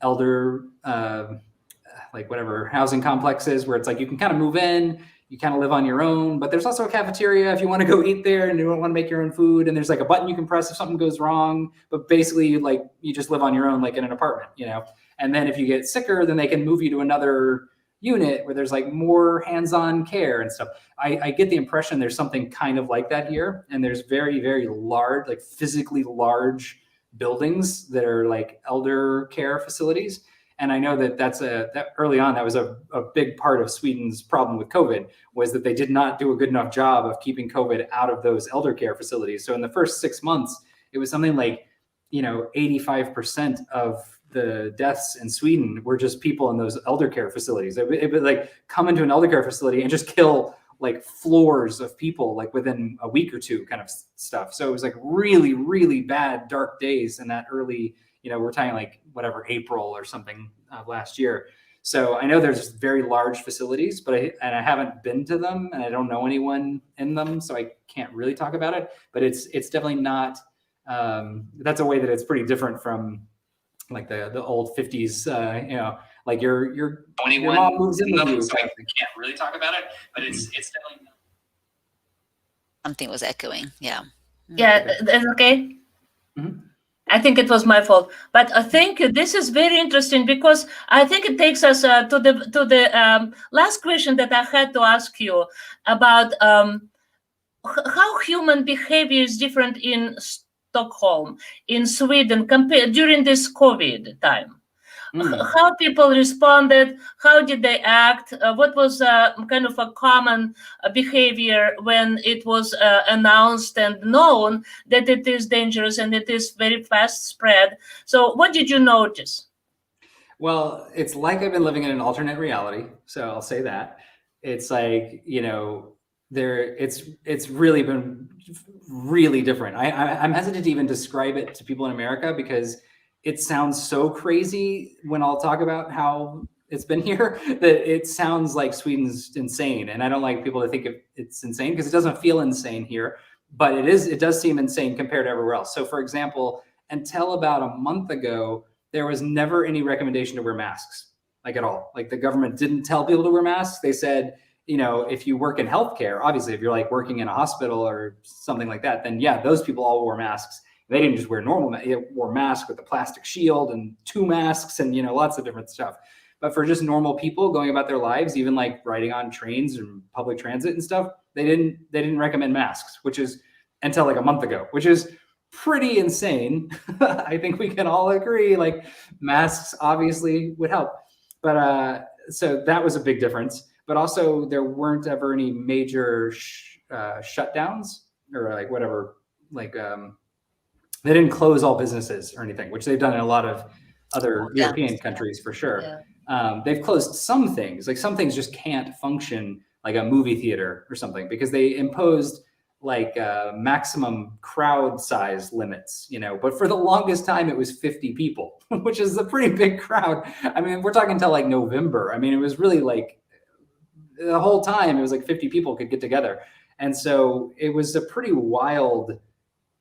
elder, like whatever housing complexes where it's like you can kind of move in, you kind of live on your own, but there's also a cafeteria if you want to go eat there and you don't want to make your own food. And there's like a button you can press if something goes wrong, but basically you just live on your own, like in an apartment, you know? And then if you get sicker, then they can move you to another unit where there's like more hands-on care and stuff. I get the impression there's something kind of like that here. And there's very, very large, like physically large buildings that are like elder care facilities. And I know that that early on, that was a big part of Sweden's problem with COVID, was that they did not do a good enough job of keeping COVID out of those elder care facilities. So in the first 6 months, it was something like, 85% of the deaths in Sweden were just people in those elder care facilities. It would like come into an elder care facility and just kill like floors of people like within a week or two kind of stuff. So it was like really, really bad, dark days in that early, we're talking like whatever, April or something last year. So I know there's very large facilities, but I haven't been to them and I don't know anyone in them. So I can't really talk about it, but it's definitely not, that's a way that it's pretty different from like the old 50s, like your mom moves in with you. So I can't really talk about it, but it's definitely not. Something was echoing. Yeah. Yeah, that's okay. Mm-hmm. I think it was my fault, but I think this is very interesting because I think it takes us to the last question that I had to ask you about how human behavior is different in Stockholm in Sweden compared during this COVID time? How people responded, how did they act, what was kind of a common behavior when it was announced and known that it is dangerous and it is very fast spread. So what did you notice? Well, it's like I've been living in an alternate reality. So I'll say that. It's like, it's really been really different. I'm hesitant to even describe it to people in America because it sounds so crazy when I'll talk about how it's been here that it sounds like Sweden's insane. And I don't like people to think it's insane because it doesn't feel insane here, but it does seem insane compared to everywhere else. So for example, until about a month ago, there was never any recommendation to wear masks, like at all. Like the government didn't tell people to wear masks. They said, if you work in healthcare, obviously, if you're like working in a hospital or something like that, then yeah, those people all wore masks. They didn't just wear they wore masks with a plastic shield and 2 masks and, lots of different stuff. But for just normal people going about their lives, even like riding on trains and public transit and stuff, they didn't recommend masks, which is until like a month ago, which is pretty insane. I think we can all agree, like masks obviously would help. But so that was a big difference. But also there weren't ever any major shutdowns or like whatever, like they didn't close all businesses or anything, which they've done in a lot of other European countries for sure. Yeah. They've closed some things, like some things just can't function, like a movie theater or something, because they imposed like maximum crowd size limits, but for the longest time it was 50 people, which is a pretty big crowd. I mean, we're talking until like November. I mean, it was really like the whole time it was like 50 people could get together. And so it was a pretty wild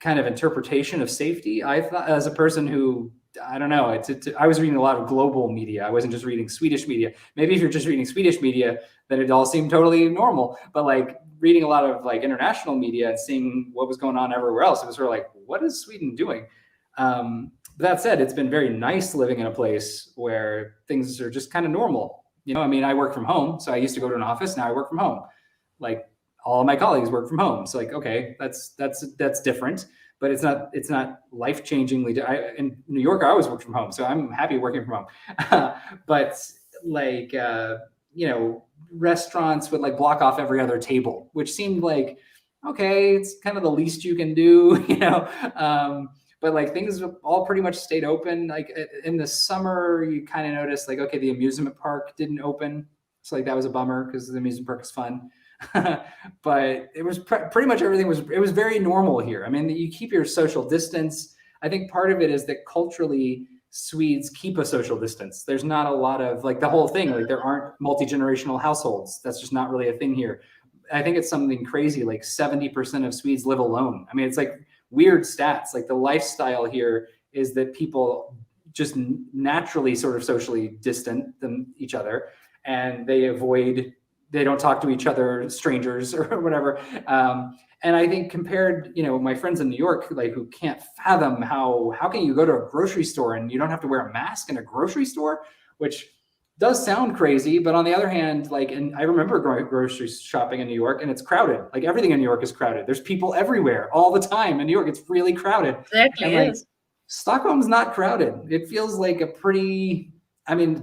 kind of interpretation of safety. I thought, as a person who, I don't know, I was reading a lot of global media. I wasn't just reading Swedish media. Maybe if you're just reading Swedish media, then it all seemed totally normal. But like reading a lot of like international media and seeing what was going on everywhere else, it was sort of like, what is Sweden doing? That said, it's been very nice living in a place where things are just kind of normal. I mean, I work from home, so I used to go to an office. Now I work from home. Like all of my colleagues work from home. So like, okay, that's different, but it's not life-changingly. In New York, I always work from home, so I'm happy working from home. But like, restaurants would like block off every other table, which seemed like, okay, it's kind of the least you can do, but like things all pretty much stayed open. Like in the summer, you kind of noticed like, okay, the amusement park didn't open. So like that was a bummer because the amusement park is fun. But it was pretty much everything was very normal here. I mean, you keep your social distance. I think part of it is that culturally Swedes keep a social distance. There's not a lot of like the whole thing, like there aren't multi-generational households. That's just not really a thing here. I think it's something crazy, like 70% of Swedes live alone. I mean, it's like weird stats. Like the lifestyle here is that people just naturally sort of socially distant than each other, and they don't talk to each other, strangers or whatever. And I think compared, my friends in New York, like who can't fathom how can you go to a grocery store and you don't have to wear a mask in a grocery store, which does sound crazy. But on the other hand, like, and I remember going grocery shopping in New York and it's crowded. Like everything in New York is crowded. There's people everywhere all the time in New York. It's really crowded. Exactly. And like, Stockholm's not crowded. It feels like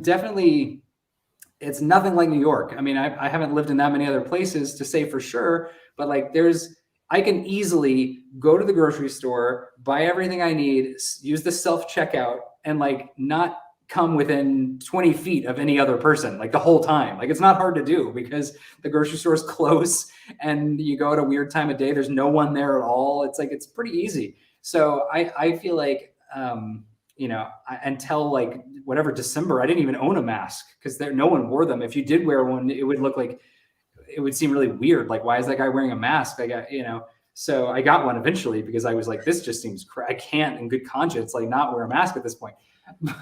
definitely it's nothing like New York. I mean, I haven't lived in that many other places to say for sure, but like I can easily go to the grocery store, buy everything I need, use the self-checkout, and like not come within 20 feet of any other person, like the whole time. Like it's not hard to do because the grocery store is close and you go at a weird time of day, there's no one there at all. It's like, it's pretty easy. So I feel like, until like whatever December, I didn't even own a mask because no one wore them. If you did wear one, it would seem really weird. Like, why is that guy wearing a mask? So I got one eventually because I was like, this just seems I can't in good conscience, like not wear a mask at this point.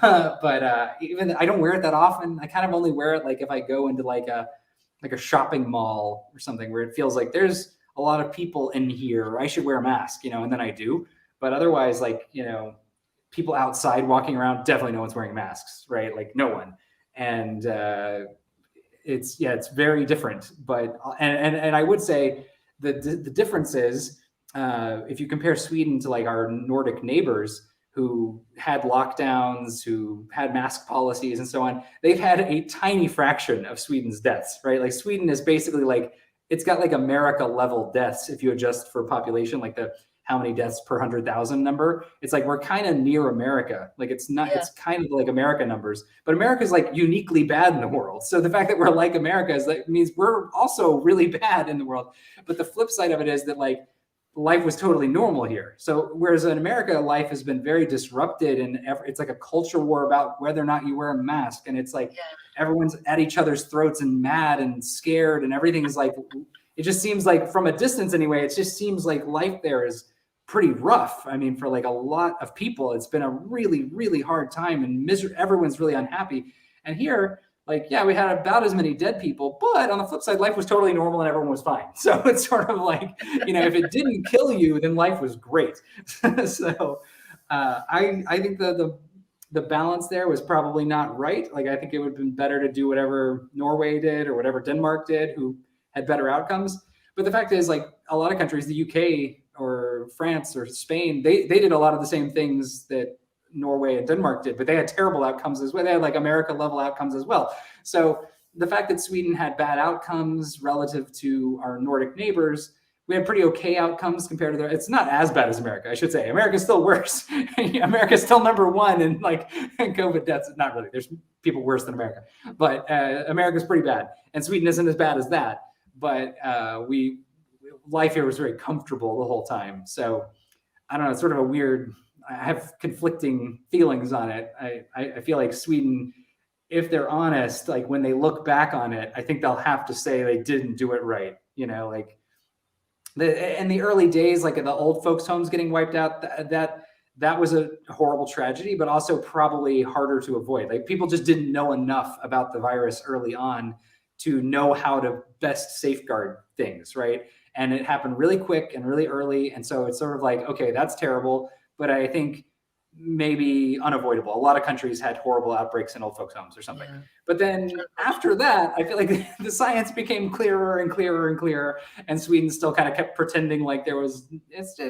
But even I don't wear it that often. I kind of only wear it like if I go into like a shopping mall or something where it feels like there's a lot of people in here. I should wear a mask, and then I do. But otherwise, like, people outside walking around, definitely no one's wearing masks, right? Like no one. And it's very different. But and I would say the difference is if you compare Sweden to like our Nordic neighbors who had lockdowns, who had mask policies and so on, they've had a tiny fraction of Sweden's deaths, right? Like Sweden is basically like, it's got like America level deaths if you adjust for population, like the how many deaths per 100,000 number. It's like we're kind of near America. Like it's not, it's kind of like America numbers, but America is like uniquely bad in the world. So the fact that we're like America is that means we're also really bad in the world. But the flip side of it is that like life was totally normal here. So whereas in America, life has been very disrupted and it's like a culture war about whether or not you wear a mask. And it's like everyone's at each other's throats and mad and scared and everything is like, it just seems like from a distance anyway, it just seems like life there is pretty rough. I mean, for like a lot of people, it's been a really, really hard time and everyone's really unhappy. And here, like, yeah, we had about as many dead people, but on the flip side, life was totally normal and everyone was fine. So it's sort of like, you know, if it didn't kill you, then life was great. So I think the balance there was probably not right. Like, I think it would have been better to do whatever Norway did or whatever Denmark did, who had better outcomes. But the fact is, like, a lot of countries, the UK or France or Spain, they did a lot of the same things that Norway and Denmark did, but they had terrible outcomes as well. They had like America level outcomes as well. So the fact that Sweden had bad outcomes relative to our Nordic neighbors, we had pretty okay outcomes compared to their, it's not as bad as America, I should say. America's still worse. America's still number one in like COVID deaths. Not really, there's people worse than America, but America's pretty bad. And Sweden isn't as bad as that, but life here was very comfortable the whole time. So I don't know, it's sort of a weird, I have conflicting feelings on it. I feel like Sweden, if they're honest, like when they look back on it, I think they'll have to say they didn't do it right. You know, like in the early days, like the old folks' homes getting wiped out, that was a horrible tragedy, but also probably harder to avoid. Like people just didn't know enough about the virus early on to know how to best safeguard things, right? And it happened really quick and really early. And so it's sort of like, okay, that's terrible. But I think maybe unavoidable. A lot of countries had horrible outbreaks in old folks' homes or something. Yeah. But then after that, I feel like the science became clearer and clearer and clearer. And Sweden still kind of kept pretending like there was,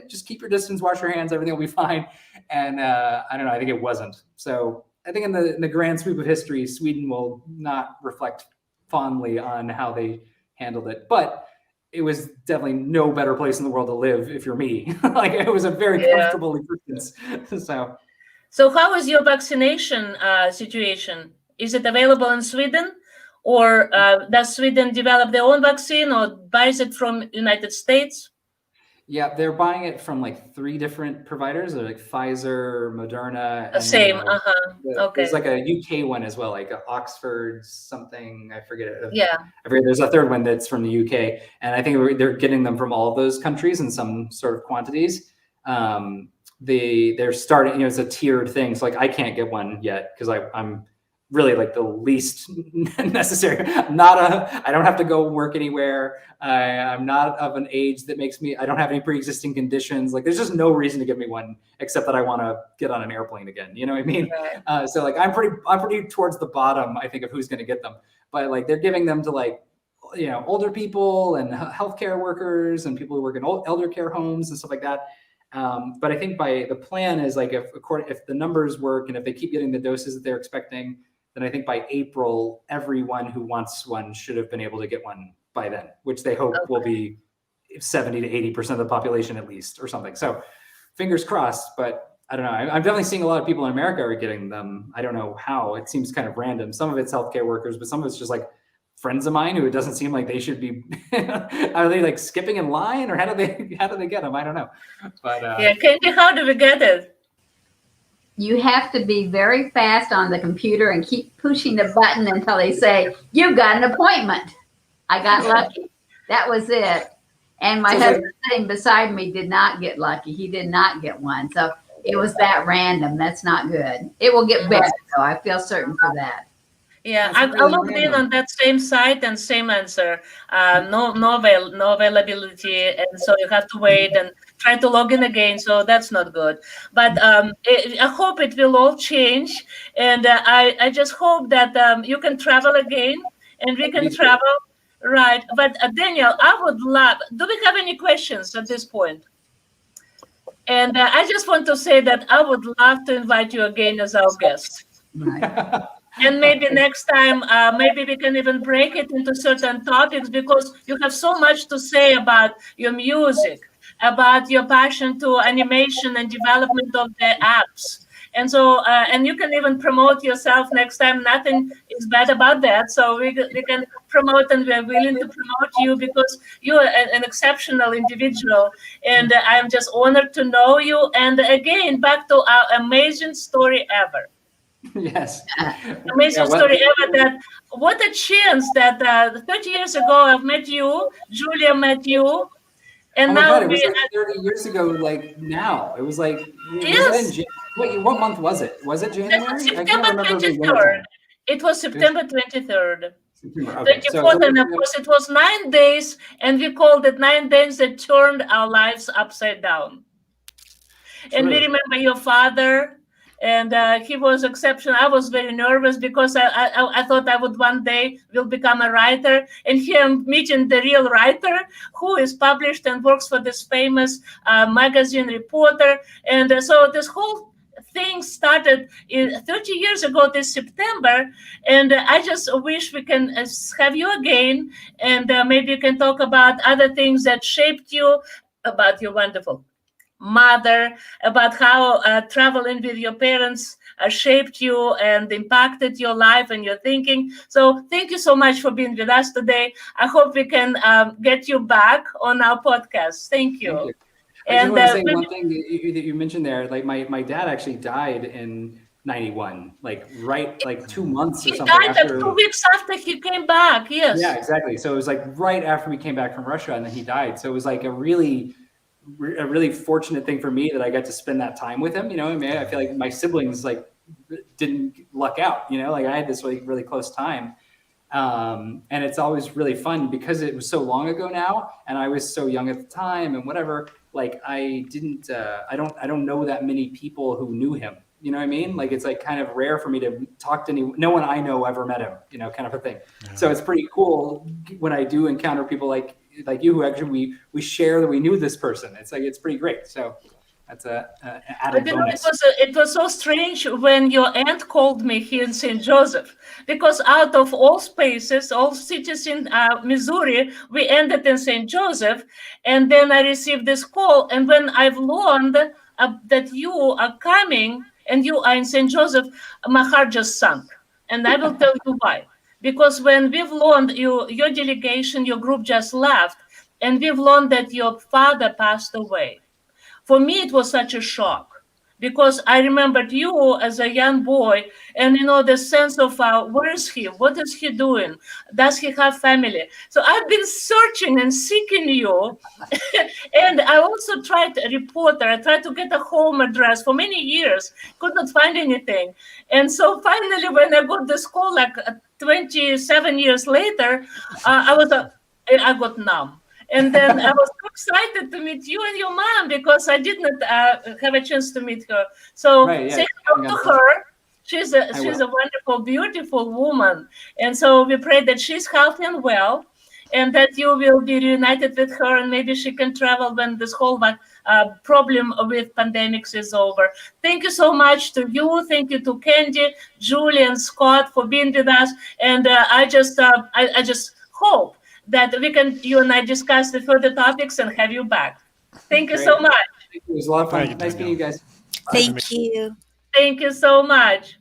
just keep your distance, wash your hands, everything will be fine. And I don't know, I think it wasn't. So I think in the grand sweep of history, Sweden will not reflect fondly on how they handled it. But it was definitely no better place in the world to live if you're me. Like it was a very comfortable existence. So how is your vaccination situation? Is it available in Sweden, or does Sweden develop their own vaccine or buys it from United States? Yeah, they're buying it from like 3 different providers. They're like Pfizer, Moderna. And same. Okay. There's like a UK one as well, like Oxford something. I forget it. Yeah. I forget. There's a third one that's from the UK, and I think they're getting them from all of those countries in some sort of quantities. They're starting. You know, it's a tiered thing. So like I can't get one yet because I'm really like the least necessary. I don't have to go work anywhere. I'm not of an age that makes me, I don't have any pre-existing conditions. Like there's just no reason to give me one except that I want to get on an airplane again. You know what I mean? Right. So like I'm pretty towards the bottom, I think, of who's going to get them. But like they're giving them to like, you know, older people and healthcare workers and people who work in elder care homes and stuff like that. But I think the plan is like if the numbers work and if they keep getting the doses that they're expecting, then I think by April, everyone who wants one should have been able to get one by then, which they hope will be 70 to 80% of the population at least or something. So fingers crossed, but I don't know. I'm definitely seeing a lot of people in America are getting them. I don't know how. It seems kind of random. Some of it's healthcare workers, but some of it's just like friends of mine who it doesn't seem like they should be. Are they like skipping in line or how do they get them? I don't know. But yeah, Candy, how do we get it? You have to be very fast on the computer and keep pushing the button until they say, you've got an appointment. I got lucky. That was it. And my husband sitting beside me did not get lucky. He did not get one. So it was that random. That's not good. It will get better, though. I feel certain for that. Yeah, I logged in on that same site and same answer. No availability, and so you have to wait and try to log in again. So that's not good. But I hope it will all change, and I just hope that you can travel again, and we can travel, right? But Daniel, I would love. Do we have any questions at this point? And I just want to say that I would love to invite you again as our guest. Right. And maybe next time, maybe we can even break it into certain topics, because you have so much to say about your music, about your passion to animation and development of the apps. And so, and you can even promote yourself next time. Nothing is bad about that. So we can promote, and we're willing to promote you, because you're an exceptional individual. And I'm just honored to know you. And again, back to our amazing story ever. Yes. Amazing Yeah, well, story ever. That what a chance that 30 years ago I've met you, Julia met you, and oh my now God, it was we. like 30 years ago, like now. It was like, was that in Yes, what month was it? Was it that was January? I can't September remember the winter 23rd. time. It was It was September 23rd. September. Okay. So, 24th, and of course it was 9 days, and we called it 9 days that turned our lives upside down. And we true. remember your father, and he was exceptional. I was very nervous, because I thought I would one day will become a writer, and here I'm meeting the real writer who is published and works for this famous magazine, reporter. And so this whole thing started 30 years ago this September, and I just wish we can have you again, and maybe you can talk about other things that shaped you, about your wonderful mother, about how traveling with your parents shaped you and impacted your life and your thinking. So thank you so much for being with us today. I hope we can get you back on our podcast. Thank you. Thank you. I just And want to say one thing that you mentioned there. Like my dad actually died in 91, like like 2 months or he something died after. 2 weeks after he came back. Yes. Yeah, exactly. So it was like right after we came back from Russia, and then he died. So it was like a really fortunate thing for me that I got to spend that time with him. You know, I mean, I feel like my siblings like didn't luck out. You know, like I had this really close time, and it's always really fun because it was so long ago now, and I was so young at the time, and whatever. Like I didn't, I don't know that many people who knew him. You know what I mean? Like it's like kind of rare for me to talk to no one I know ever met him. You know, kind of a thing. Yeah. So it's pretty cool when I do encounter people like you, who actually we share that we knew this person. It's like, it's pretty great. So that's a added bonus. It was so strange when your aunt called me here in St. Joseph, because out of all spaces, all cities in Missouri, we ended in St. Joseph. And then I received this call. And when I've learned that you are coming and you are in St. Joseph, my heart just sunk. And I will tell you why. Because when we've learned your delegation, your group just left, and we've learned that your father passed away. For me, it was such a shock, because I remembered you as a young boy, and the sense of where is he? What is he doing? Does he have family? So I've been searching and seeking you, and I also tried a reporter. I tried to get a home address for many years, could not find anything. And so finally, when I got this call, like 27 years later, I got numb. And then I was so excited to meet you and your mom, because I did not have a chance to meet her. So say hello to her. She's a wonderful, beautiful woman. And so we pray that she's healthy and well, and that you will be reunited with her, and maybe she can travel when this whole problem with pandemics is over. Thank you so much to you. Thank you to Candy, Julie, and Scott for being with us. And I just hope that you and I discuss the further topics and have you back. Thank you so much. It was a lot of fun. Nice meeting you guys. Thank you. Thank you so much.